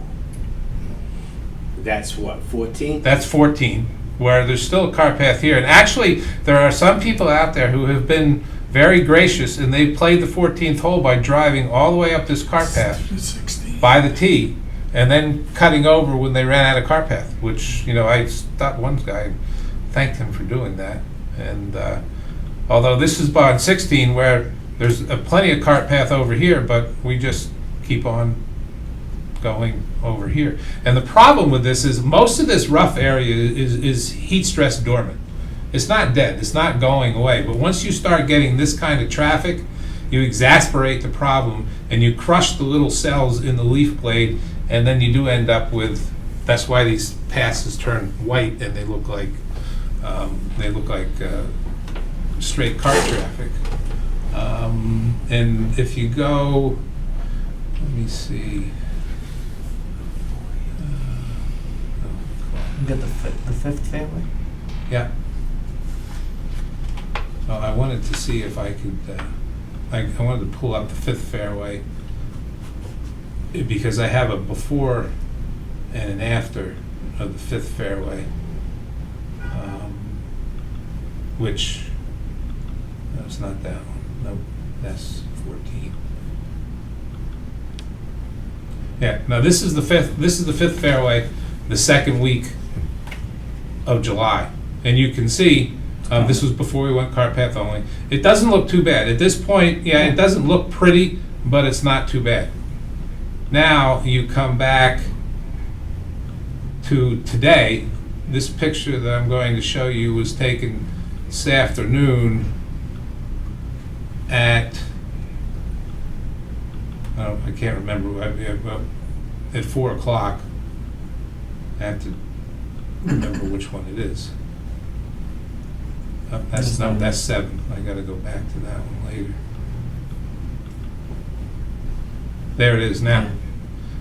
That's what, 14? That's 14, where there's still a cart path here. And actually, there are some people out there who have been very gracious, and they've played the 14th hole by driving all the way up this cart path 16. by the tee, and then cutting over when they ran out of cart path, which, I stopped one guy, thanked him for doing that. And although this is on 16, where there's plenty of cart path over here, but we just keep on going over here. And the problem with this is most of this rough area is heat stress dormant. It's not dead, it's not going away, but once you start getting this kind of traffic, you exasperate the problem and you crush the little cells in the leaf blade, and then you do end up with, that's why these passes turn white and they look like straight car traffic. And if you go, let me see. You got the fifth family? Yeah. So I wanted to see if I could, I wanted to pull up the Fifth Fairway because I have a before and an after of the Fifth Fairway, which, no, it's not that one. Nope, that's 14. Yeah, now this is the Fifth Fairway, the second week of July. And you can see, this was before we went cart path only. It doesn't look too bad. At this point, yeah, it doesn't look pretty, but it's not too bad. Now you come back to today. This picture that I'm going to show you was taken this afternoon at, oh, I can't remember, at 4 o'clock. I have to remember which one it is. That's 7. I gotta go back to that one later. There it is now.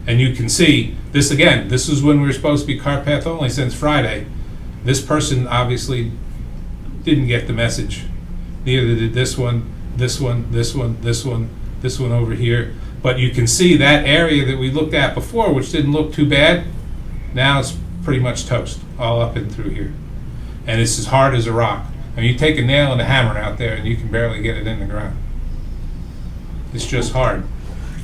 And you can see, this again, this is when we were supposed to be cart path only since Friday. This person obviously didn't get the message. Neither did this one, this one, this one, this one, this one over here. But you can see that area that we looked at before, which didn't look too bad, now it's pretty much toast, all up and through here. And it's as hard as a rock. I mean, you take a nail and a hammer out there and you can barely get it in the ground. It's just hard.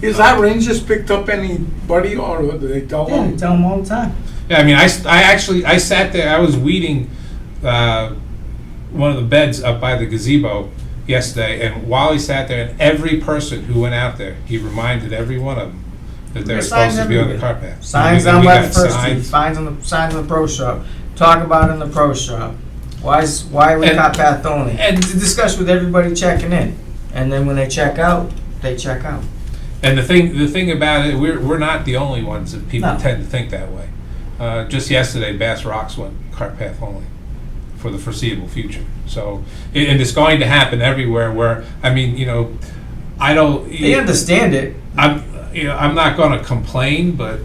Is that Rangers picked up anybody, or do they tell Yeah, them? you tell them all the time. Yeah, I mean, I sat there, I was weeding one of the beds up by the gazebo yesterday, and while he sat there, and every person who went out there, he reminded every one of them that they're There's supposed signs to be on the everywhere. cart path. Signs And down we by got the first tee, signs. signs in the pro shop. Talk about it in the pro shop. Why are we And- cart path only? and- To discuss with everybody checking in. And then when they check out, they check out. And the thing about it, we're not the only ones that people No. tend to think that way. Just yesterday, Bass Rocks went cart path only for the foreseeable future. So, and it's going to happen everywhere. Where I mean, you know, I don't. They understand it. I'm not going to complain, but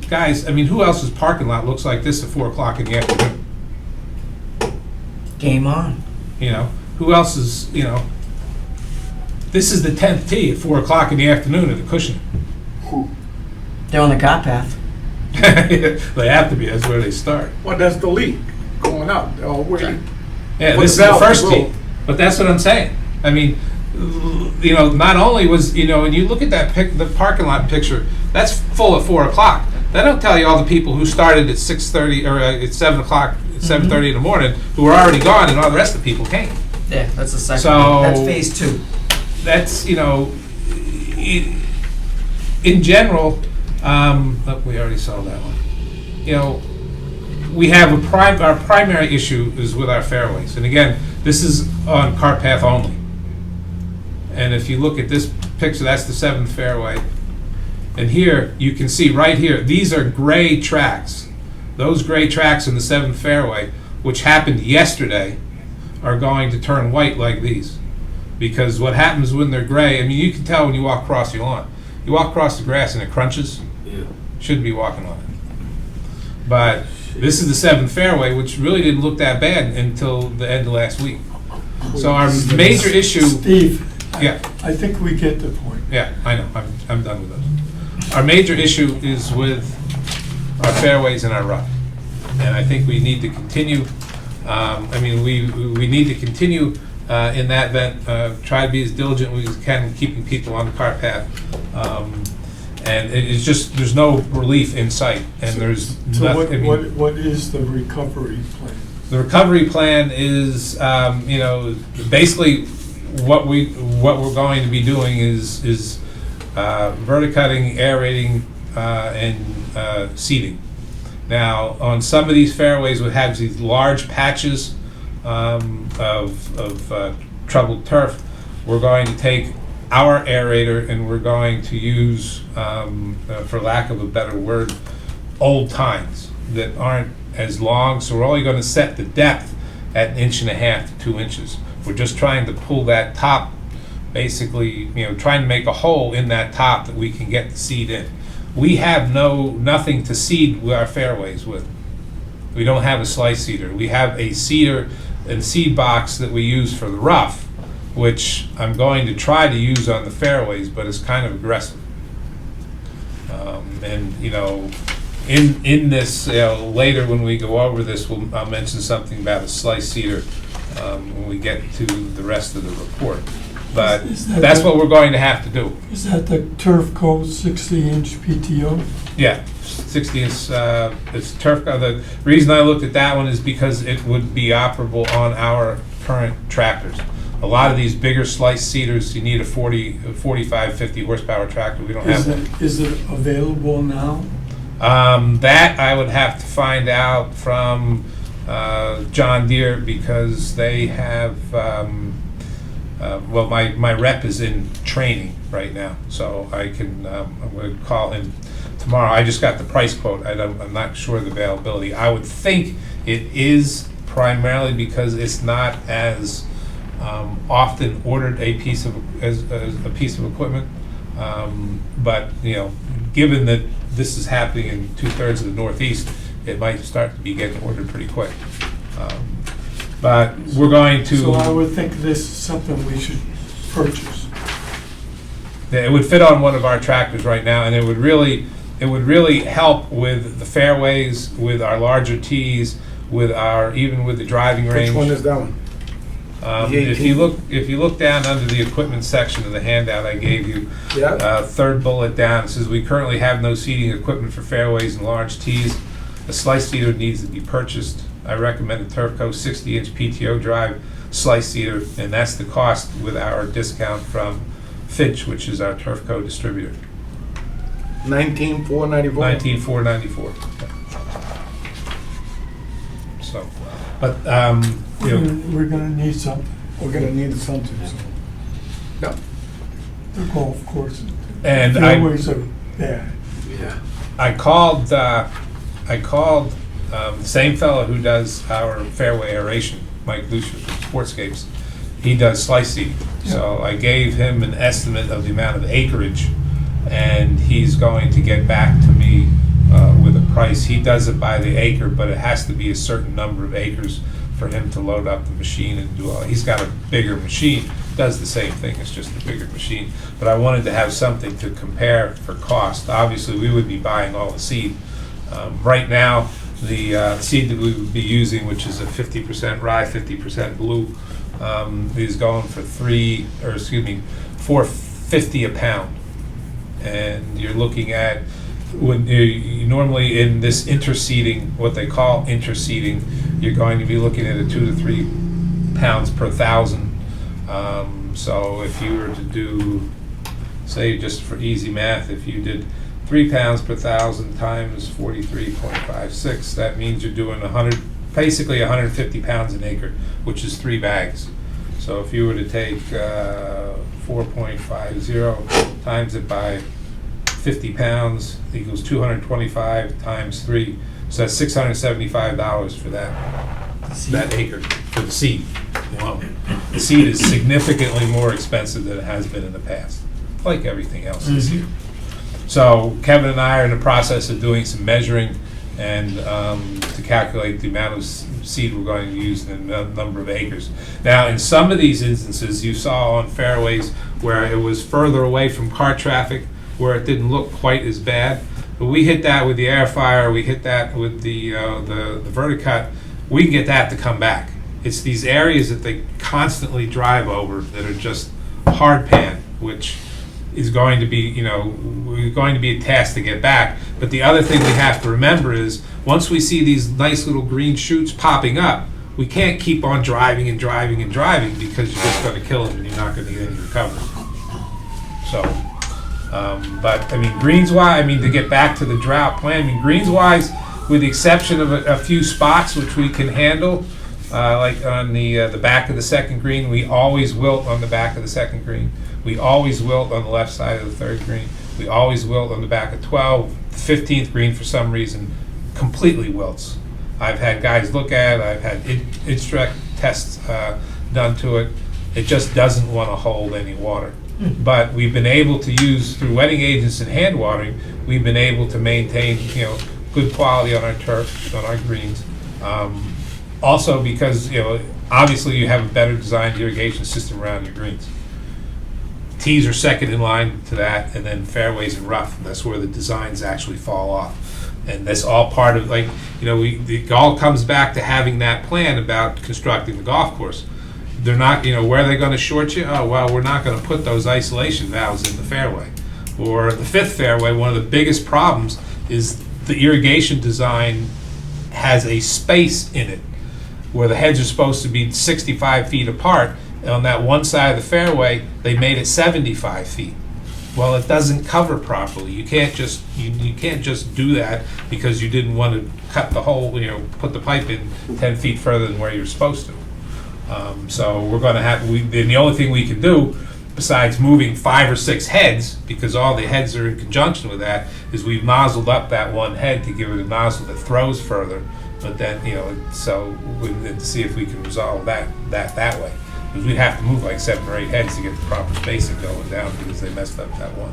guys, I mean, who else's parking lot looks like this at 4 o'clock in the afternoon? Game on. You know, who else is, you know, this is the 10th tee at 4 o'clock in the afternoon at the Acushnet. They're on the cart path. They have to be, that's where they start. Well, that's the league going up. They're all waiting. Yeah, What this is the about first the tee. road? But that's what I'm saying. I mean, you know, not only was, you know, when you look at that the parking lot picture, that's full at 4 o'clock. That don't tell you all the people who started at 6:30 or at 7 o'clock, 7:30 in the morning, who were already gone, and all the rest of the people came. Yeah, that's the second. So- That's phase 2. That's, you know, in general, look, we already saw that one. You know, we have our primary issue is with our fairways. And again, this is on cart path only. And if you look at this picture, that's the 7th fairway. And here, you can see right here, these are gray tracks. Those gray tracks in the 7th fairway, which happened yesterday, are going to turn white like these. Because what happens when they're gray, I mean, you can tell when you walk across your lawn. You walk across the grass and it crunches, Yeah. shouldn't be walking on it. But this is the 7th fairway, which really didn't look that bad until the end of last week. So our major issue, Steve, yeah, I think we get the point. yeah, I know, I'm done with those. Our major issue is with our fairways and our rough. And I think we need to continue, I mean, we need to continue in that event, try to be as diligent as we can in keeping people on the cart path. And it's just, there's no relief in sight, and there's So nothing, I mean, what is the recovery plan? the recovery plan is, you know, basically what we're going to be doing is verticutting, aerating, and seeding. Now, on some of these fairways, we have these large patches of troubled turf. We're going to take our aerator and we're going to use, for lack of a better word, old tines that aren't as long. So we're only going to set the depth at 1.5 to 2 inches. We're just trying to pull that top, basically, trying to make a hole in that top that we can get the seed in. We have nothing to seed with our fairways with. We don't have a slice seeder. We have a seeder and seed box that we use for the rough, which I'm going to try to use on the fairways, but it's kind of aggressive. And in this, later when we go over this, I'll mention something about a slice seeder when we get to the rest of the report. But that's what we're going to have to do. Is that the Turf Co. 60-inch PTO? Yeah, 60 is it's turf. The reason I looked at that one is because it would be operable on our current tractors. A lot of these bigger slice seeders, you need a 45, 50 horsepower tractor. We don't have one. Is it available now? That I would have to find out from John Deere, because they have, well, my rep is in training right now, so I can, I'm going to call him tomorrow. I just got the price quote. I'm not sure of the availability. I would think it is primarily because it's not as often ordered as a piece of equipment. But given that this is happening in 2/3 of the Northeast, it might start to be getting ordered pretty quick. But we're going to. So I would think this is something we should purchase. It would fit on one of our tractors right now, and it would really help with the fairways, with our larger tees, even with the driving range. Which one is that one? If you look down under the equipment section of the handout I gave you, Yeah. third bullet down, it says we currently have no seeding equipment for fairways and large tees. A slice seeder needs to be purchased. I recommend a Turf Co. 60-inch PTO drive slice seeder, and that's the cost with our discount from Finch, which is our Turf Co. distributor. 19,494. 19,494. So, but We're gonna need something. We're gonna need something. So. Yeah. The golf course. And Fairways are bad. Yeah. I called the same fellow who does our fairway aeration, Mike Lucier from Sportscapes. He does slice seeding. So I gave him an estimate of the amount of acreage, and he's going to get back to me with a price. He does it by the acre, but it has to be a certain number of acres for him to load up the machine and do all. He's got a bigger machine, does the same thing, it's just a bigger machine. But I wanted to have something to compare for cost. Obviously, we would be buying all the seed. Right now, the seed that we would be using, which is a 50% rye, 50% blue, is going for $4.50 a pound. And you're looking at, when you normally in this interseeding, what they call interseeding, you're going to be looking at a 2 to 3 pounds per thousand. So if you were to do, say, just for easy math, if you did 3 pounds per thousand times 43.56, that means you're doing basically 150 pounds an acre, which is 3 bags. So if you were to take 4.50 times it by 50 pounds equals 225 times 3, so that's $675 for that acre for the seed. The seed is significantly more expensive than it has been in the past, like everything else this year. So Kevin and I are in the process of doing some measuring and to calculate the amount of seed we're going to use in the number of acres. Now, in some of these instances, you saw on fairways where it was further away from car traffic, where it didn't look quite as bad. But we hit that with the air fire, we hit that with the verticut, we can get that to come back. It's these areas that they constantly drive over that are just hard pan, which is going to be, going to be a task to get back. But the other thing we have to remember is, once we see these nice little green shoots popping up, we can't keep on driving and driving and driving, because you're just going to kill them and you're not going to get any recovery. So But, I mean, greens-wise, I mean, to get back to the drought plan, I mean, greens-wise, with the exception of a few spots which we can handle, like on the back of the second green, we always wilt on the back of the second green. We always wilt on the left side of the third green. We always wilt on the back of 12. 15th green, for some reason, completely wilts. I've had guys look at it, I've had instruct tests done to it. It just doesn't want to hold any water. But we've been able to use, through wetting agents and hand watering, we've been able to maintain, good quality on our turf, on our greens. Also because, obviously you have a better designed irrigation system around your greens. Tees are second in line to that, and then fairways and rough, and that's where the designs actually fall off. And that's all part of, it all comes back to having that plan about constructing the golf course. They're not, where are they gonna short you? Oh, well, we're not gonna put those isolation valves in the fairway. Or the fifth fairway, one of the biggest problems is the irrigation design has a space in it where the heads are supposed to be 65 feet apart. And on that one side of the fairway, they made it 75 feet. Well, it doesn't cover properly. You can't just you can't just do that because you didn't want to cut the hole, put the pipe in 10 feet further than where you're supposed to. So we're going to have, the only thing we can do, besides moving 5 or 6 heads, because all the heads are in conjunction with that, is we've nozzled up that one head to give it a nozzle that throws further. But then, to see if we can resolve that way. Because we'd have to move like 7 or 8 heads to get the proper spacing going down because they messed up that one.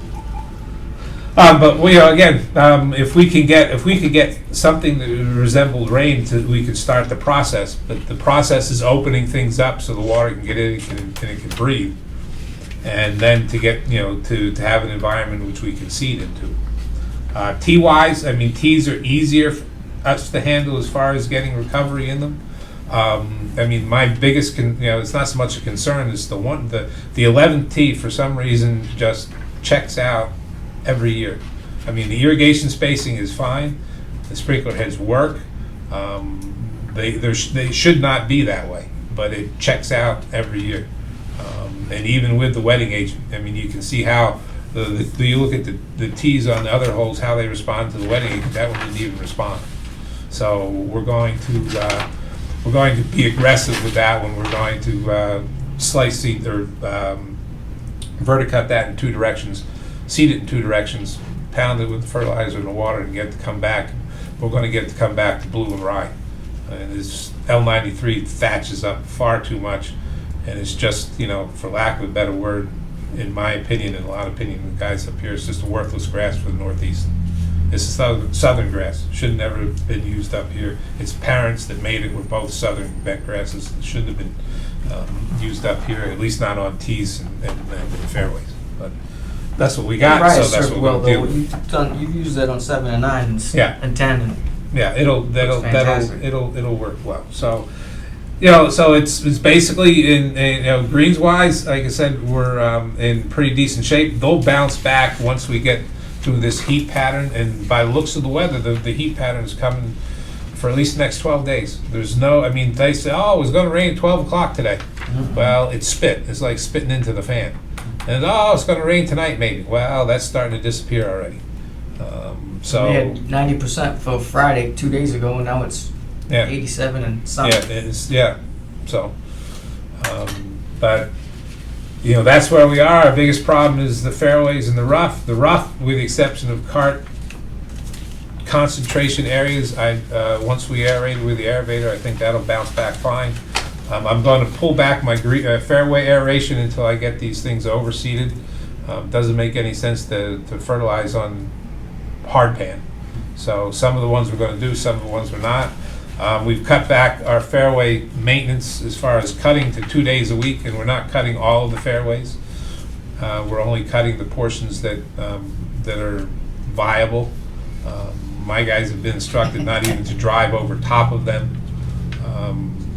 But again, if we could get something that resembled rain, we could start the process. But the process is opening things up so the water can get in and it can breathe, and then to get to have an environment which we can seed into. Tee wise, I mean, tees are easier for us to handle as far as getting recovery in them. I mean, my biggest it's not so much a concern as the 11th tee for some reason just checks out every year. I mean, the irrigation spacing is fine. The sprinkler heads work. They should not be that way, but it checks out every year. And even with the wetting agent, I mean, you can see how you look at the tees on the other holes, how they respond to the wetting agent. That one didn't even respond. So we're going to be aggressive with that one. We're going to slice seed or verticut that in 2 directions. Seed it in 2 directions, pound it with fertilizer and the water, and get it to come back. We're going to get it to come back to blue and rye. And this L93 thatches up far too much, and it's just, for lack of a better word, in my opinion and a lot of opinion of the guys up here, it's just a worthless grass for the Northeast. It's southern grass. Should never have been used up here. Its parents that made it were both southern bent grasses. It shouldn't have been used up here, at least not on tees and fairways. But that's what we got, so that's what we'll deal with. You've used that on 7 and 9 and 10. And yeah, it'll work well. So, so it's basically in greens wise, like I said, we're in pretty decent shape. They'll bounce back once we get through this heat pattern, and by the looks of the weather, the heat pattern is coming for at least the next 12 days. There's they say, oh, it was going to rain at 12 o'clock today. Mm-hmm. Well, it's spit. It's like spitting into the fan. And it's going to rain tonight maybe. Well, that's starting to disappear already. So we had 90% for Friday 2 days ago, and now it's 87 and something. So, but that's where we are. Our biggest problem is the fairways and the rough. The rough, with the exception of cart concentration areas, once we aerate it with the aerator, I think that'll bounce back fine. I'm going to pull back my fairway aeration until I get these things overseeded. Doesn't make any sense to fertilize on hard pan. So some of the ones we're going to do, some of the ones we're not. We've cut back our fairway maintenance as far as cutting to 2 days a week, and we're not cutting all of the fairways. We're only cutting the portions that are viable. My guys have been instructed not even to drive over top of them.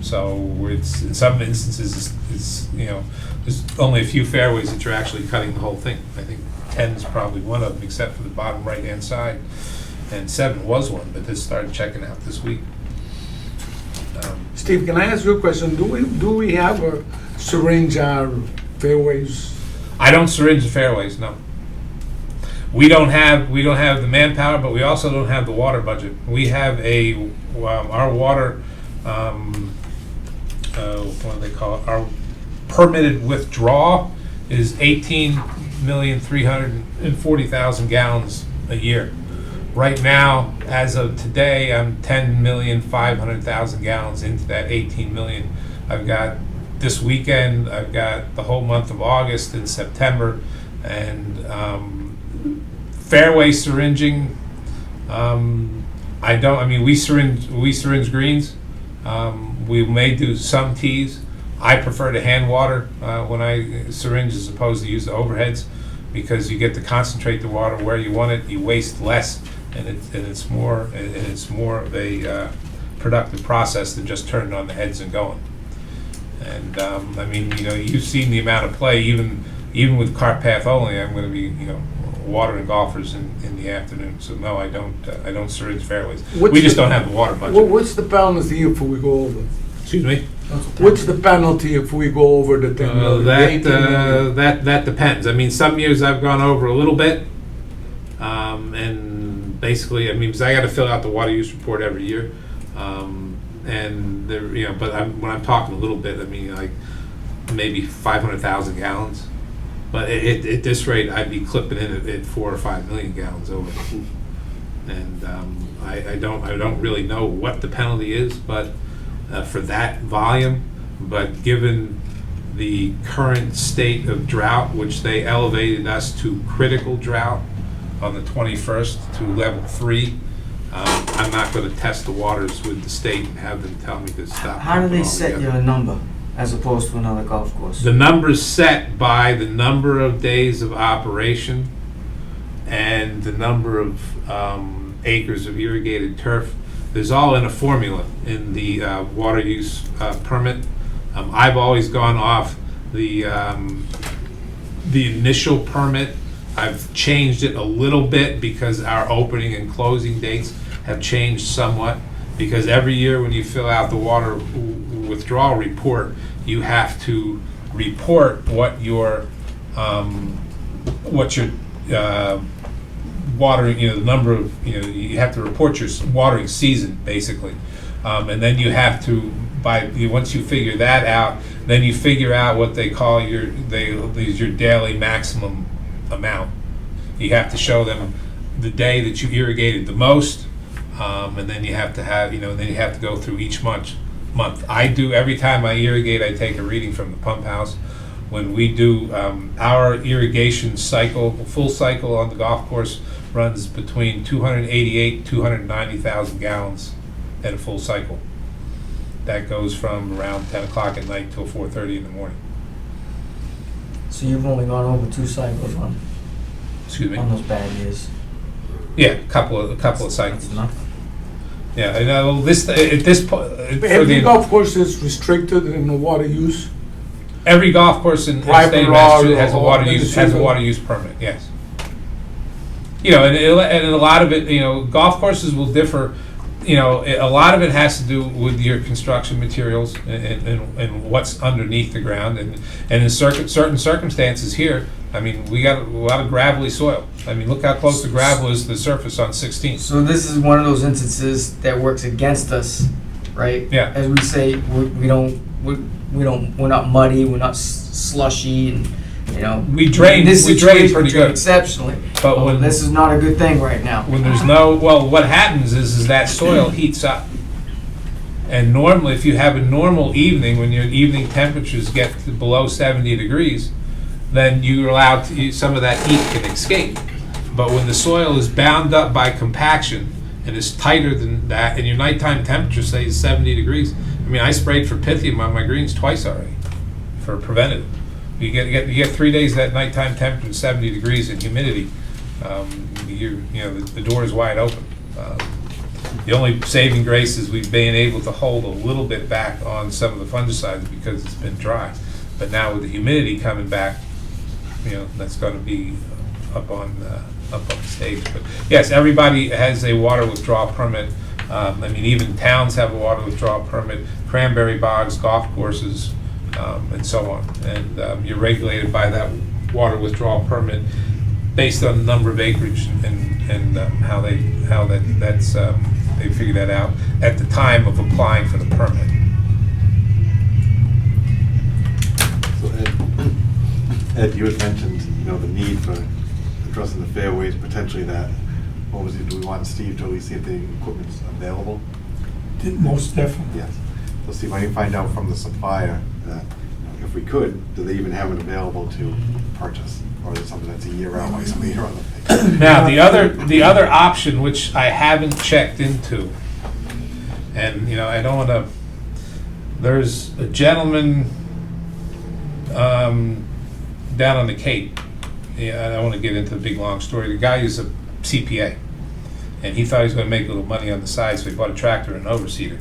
So it's, in some instances, there's only a few fairways that you're actually cutting the whole thing. I think 10 is probably one of them, except for the bottom right-hand side. And 7 was one, but this started checking out this week. Steve, can I ask you a question? Do we have a syringe our fairways? I don't syringe the fairways, no. We don't have the manpower, but we also don't have the water budget. We have our water, what do they call it? Our permitted withdrawal is 18,340,000 gallons a year. Right now, as of today, I'm 10,500,000 gallons into that 18 million. I've got this weekend, I've got the whole month of August and September, and fairway syringing. We syringe greens. We may do some teas. I prefer to hand water when I syringe as opposed to use the overheads, because you get to concentrate the water where you want it. You waste less, and it's more of a productive process than just turning on the heads and going. And you've seen the amount of play. Even with cart path only, I'm going to be watering golfers in the afternoon. So no, I don't syringe fairways. We just don't have the water budget. What's the penalty if we go over? Excuse me. What's the penalty if we go over the 10 million? 18 million? That depends. I mean, some years I've gone over a little bit, and basically, because I got to fill out the water use report every year, and there, but when I'm talking a little bit, I mean like maybe 500,000 gallons. But at this rate, I'd be clipping in at 4 or 5 million gallons over. And I don't really know what the penalty is, but for that volume. But given the current state of drought, which they elevated us to critical drought on the 21st to level 3, I'm not going to test the waters with the state and have them tell me to stop. How do they pumping set altogether. your number as opposed to another golf course? The number's set by the number of days of operation and the number of acres of irrigated turf. There's all in a formula in the water use permit. I've always gone off the initial permit. I've changed it a little bit because our opening and closing dates have changed somewhat, because every year when you fill out the water withdrawal report, you have to report what your watering, the number of, you have to report your watering season basically, and then you have to once you figure that out, then you figure out what they call your daily maximum amount. You have to show them the day that you irrigated the most, and then you have to have, then you have to go through each month. I do, every time I irrigate, I take a reading from the pump house. When we do our irrigation cycle, full cycle on the golf course runs between 288 290,000 gallons at a full cycle. That goes from around 10 o'clock at night till 4:30 in the morning. So you've only gone over 2 cycles on those bad years. Yeah, a couple of cycles. That's nothing. Yeah, and at this point, Every golf course is restricted in the water use. every golf course in the Private state of law Massachusetts has a or water use municipal. permit. Yes. And a lot of it, golf courses will differ. A lot of it has to do with your construction materials and what's underneath the ground, and in certain circumstances here, we got a lot of gravelly soil. Look how close the gravel is to the surface on 16th. So this is one of those instances that works against us, right? Yeah. As we say, we're not muddy, we're not slushy, and We drain this pretty situation good. exceptionally. But when This is not a good thing right now. when there's what happens is that soil heats up. And normally, if you have a normal evening, when your evening temperatures get to below 70 degrees, then you're allowed to, some of that heat can escape. But when the soil is bound up by compaction and is tighter than that, and your nighttime temperature stays 70 degrees, I sprayed for Pythium on my greens twice already for preventative. You get 3 days that nighttime temperature, 70 degrees, and humidity. The door is wide open. The only saving grace is we've been able to hold a little bit back on some of the fungicides because it's been dry. But now with the humidity coming back, that's going to be up on the stage. But yes, everybody has a water withdrawal permit. Even towns have a water withdrawal permit. Cranberry bogs, golf courses, and so on. And you're regulated by that water withdrawal permit. based on the number of acreage and how they figured that out at the time of applying for the permit. So Ed, you had mentioned, the need for addressing the fairways, potentially that, what was it, do we want Steve to at least see if the equipment's available? Most definitely. Yes. So see if I can find out from the supplier that, if we could, do they even have it available to purchase? Or is it something that's a year out, like somebody here on the page? Now, the other option, which I haven't checked into, and, I don't want to, there's a gentleman down on the Cape. Yeah, I don't want to get into the big, long story. The guy is a CPA, and he thought he was going to make a little money on the side, so he bought a tractor and an overseeder.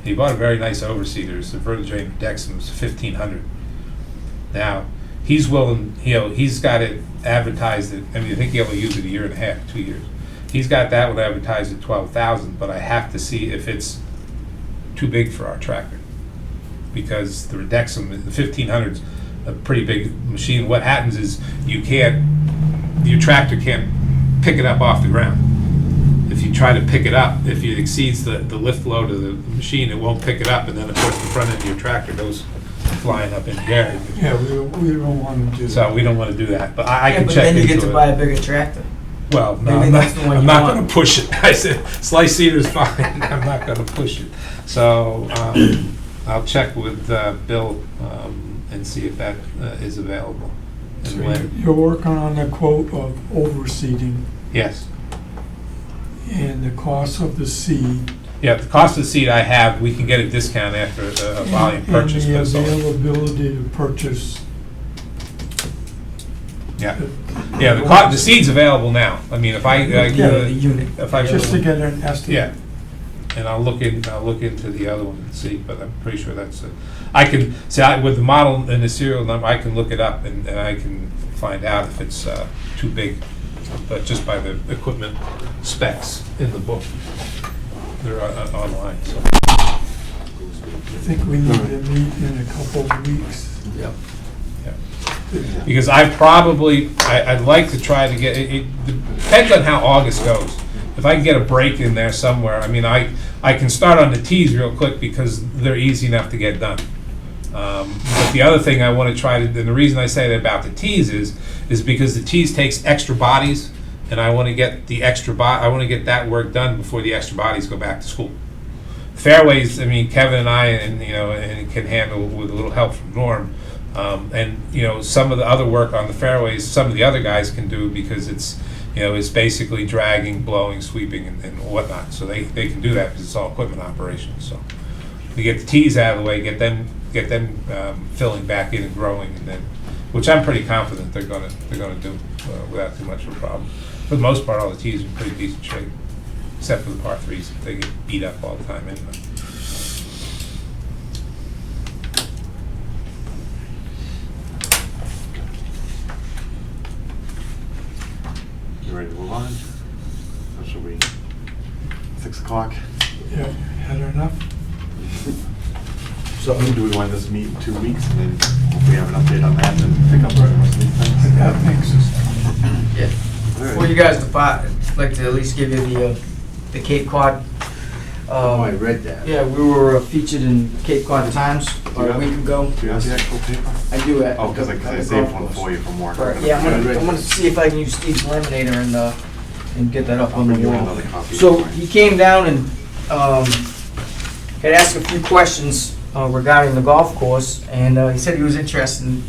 He bought a very nice overseeder. It's a Vertidrain Dexum, it's $1,500. Now, he's willing, he's got it advertised I think he'll use it a year and a half, 2 years. He's got that one advertised at $12,000, but I have to see if it's too big for our tractor. Because the Dexum, the 1,500's a pretty big machine. What happens is your tractor can't pick it up off the ground. If you try to pick it up, if it exceeds the lift load of the machine, it won't pick it up, and then of course the front end of your tractor goes flying up in the air. Yeah, we don't want to do that. So we don't want to do that, but I can but check then you into get to it. buy a bigger tractor. Well, no, Maybe that's the one I'm you not want. going to push it. I said slice cedar's fine. I'm not going to push it. So I'll check with Bill and see if that is available. And So when. you're working on a quote of overseeding Yes. and the cost of the seed. Yeah, the cost of the seed I have, we can get a discount after a volume purchase. And but the it's all- availability to purchase. Yeah, yeah. The seed's available now. I mean, if I Yeah, the unit. if I Just to get an estimate. yeah, and I'll look into the other one and see. But I'm pretty sure that's it. I can see with the model and the serial number. I can look it up and I can find out if it's too big. But just by the equipment specs in the book, they're online. So. I think we need to meet in a couple of weeks. Yep. Because I'd like to try to get, it depends on how August goes. If I can get a break in there somewhere, I mean, I can start on the tees real quick because they're easy enough to get done. But the other thing I want to try to, and the reason I say that about the tees is because the tees takes extra bodies, and I want to get I want to get that work done before the extra bodies go back to school. Fairways, I mean, Kevin and I, and can handle with a little help from Norm. And some of the other work on the fairways, some of the other guys can do because it's basically dragging, blowing, sweeping, and whatnot. So they can do that because it's all equipment operations. So we get the tees out of the way, get them filling back in and growing, and then, which I'm pretty confident they're gonna do without too much of a problem. For the most part, all the tees are in pretty decent shape, except for the par threes. They get beat up all the time anyway. You ready to move on? Or should we, 6 o'clock? Yeah, had enough? So do we want this to meet in 2 weeks, and then if we have an update on that, then pick up where the rest of these things? That makes us. Yeah. Before you guys depart, I'd like to at least give you the Cape Cod. Oh, I read that. Yeah, we were featured in Cape Cod Times about a week ago. Do you have the actual paper? I do it. Oh, because I saved one for you from work. Right, yeah, I'm gonna see if I can use Steve's laminator and get that up I'll on the bring you wall. another copy. So he came down and had asked a few questions regarding the golf course, and he said he was interested in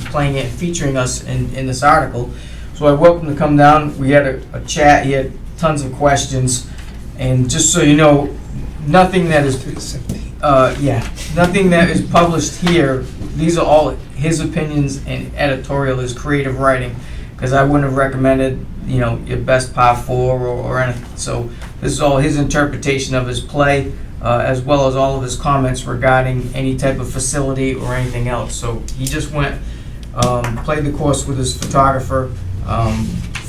playing it, featuring us in this article. So I welcome him to come down. We had a chat. He had tons of questions, and just so you know, nothing that is nothing that is published here. These are all his opinions and editorial, his creative writing, because I wouldn't have recommended your best par 4 or anything. So this is all his interpretation of his play, as well as all of his comments regarding any type of facility or anything else. So he just went, played the course with his photographer,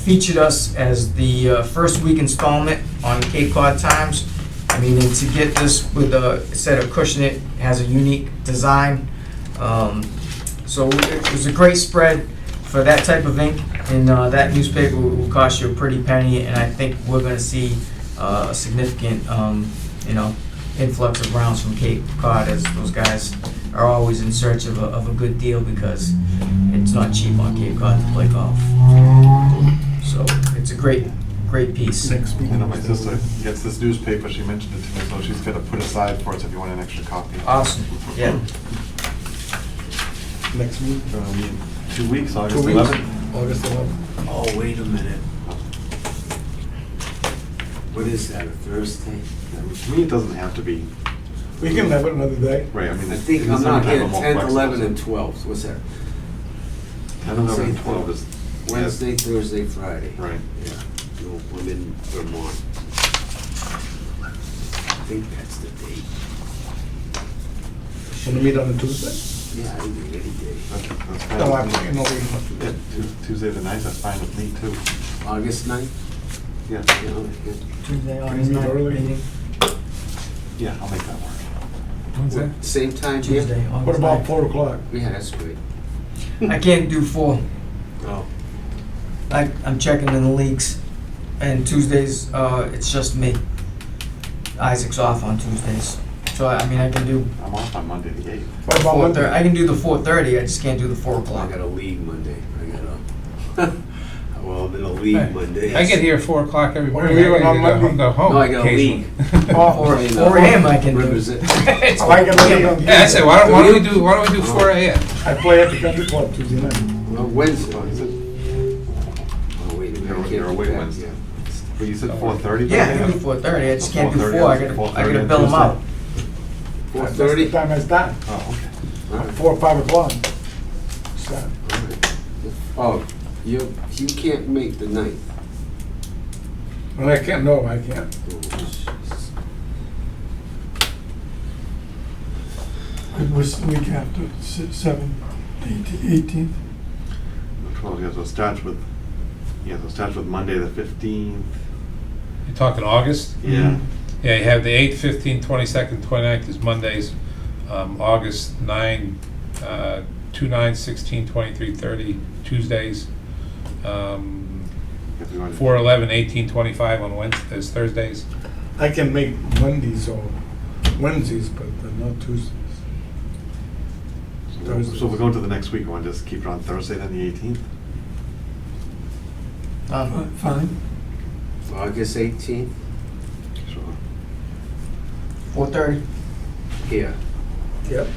featured us as the first week installment on Cape Cod Times. I mean, and to get this with a set of Acushnet, has a unique design. So it was a great spread. for that type of ink, and that newspaper will cost you a pretty penny, and I think we're gonna see a significant, influx of rounds from Cape Cod, as those guys are always in search of a good deal, because it's not cheap on Cape Cod to play golf. So it's a great piece. Next You meeting. know, my sister gets this newspaper, she mentioned it to me, so she's gonna put aside for us if you want an extra copy. Awesome, yeah. Next meeting. I mean, 2 weeks, August 2 weeks, 11th. August 11th. Oh, wait a minute. What is that, a Thursday? To me, it doesn't have to be, We can have it another day. right, I mean. I in think the I'm not summertime, here, I'm more 10th, flexible. 11th, and 12th, what's that? 10, 11, and 12 is. Wednesday, Thursday, Friday. Right. Yeah, no, I'm in Vermont. I think that's the date. Want to meet on a Tuesday? Yeah, I can do any day. That's fine. No, I'm, you know, we Yeah, Tuesday the 9th, that's fine with me too. August 9th? Yeah, Yeah, yeah. Tuesday, Can August we meet 9th early? meeting. yeah, I'll make that work. When's that? Same time here? Tuesday, What August about 9th. 4 o'clock? Yeah, that's great. I can't do 4. Oh. I'm checking in the leagues, and Tuesdays, it's just me. Isaac's off on Tuesdays. So, I mean, I can do I'm off on Monday the 8th. What about 4:30. I Monday? can do the 4:30, I just can't do the 4 I o'clock. got a league Monday. Well, I'm in a league Hey, Monday. I get here at 4 o'clock every We're morning. leaving I on gotta Monday. go home. No, I got a occasionally. league. Oh, Or Playing, 4 a.m. I can do. Rivers it. It's I got a league on Yeah, I said, why don't we do 4 a.m.? I play at the country club Tuesday night. Wednesday. Oh, is it? Oh, wait a minute. I You're can't away do that. Wednesday. Yeah. But you said 4:30? Yeah, I can do 4:30, I just can't do 4:30 4, I on- gotta 4:30 on bill them Tuesday. out. That's 4:30? the time I start, Oh, okay. All right. 4 or 5 o'clock. Start. All right. Oh, you can't make the 9th. Well, I can't, no, I can't. Oh, jeez. It was the week after, 7, 18th. The 12th, yeah, so it starts with Monday the 15th. You're talking August? Yeah. Yeah, you have the 8th, 15th, 22nd, 29th is Mondays. August 9, 2, 9, 16, 23, 30, Tuesdays. If you want to- 4, 11, 18, 25 on Wednesdays, Thursdays. I can make Mondays or Wednesdays, but not Tuesdays. So if we go to the next week, we want to just keep it on Thursday, then the 18th? Fine. August 18th? Sure. 4:30. Here. Yep.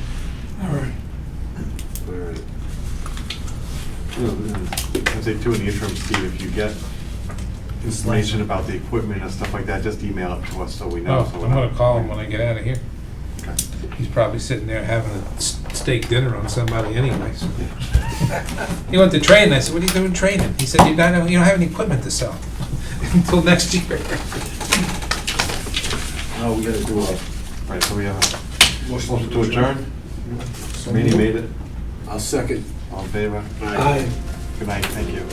All right. All right. I'd say too, in the interim, Steve, if you get information about the equipment and stuff like that, just email it to us so we know. Oh, so we're I'm not- gonna call him when I get out of here. Okay. He's probably sitting there having a steak dinner on somebody anyways. He went to train, I said, what are you doing training? He said, you don't have any equipment to sell until next year. Oh, we gotta do a, Right, so we have a motion to adjourn. So Meeting made it. I'll second. All in favor? Aye. Good night, thank you.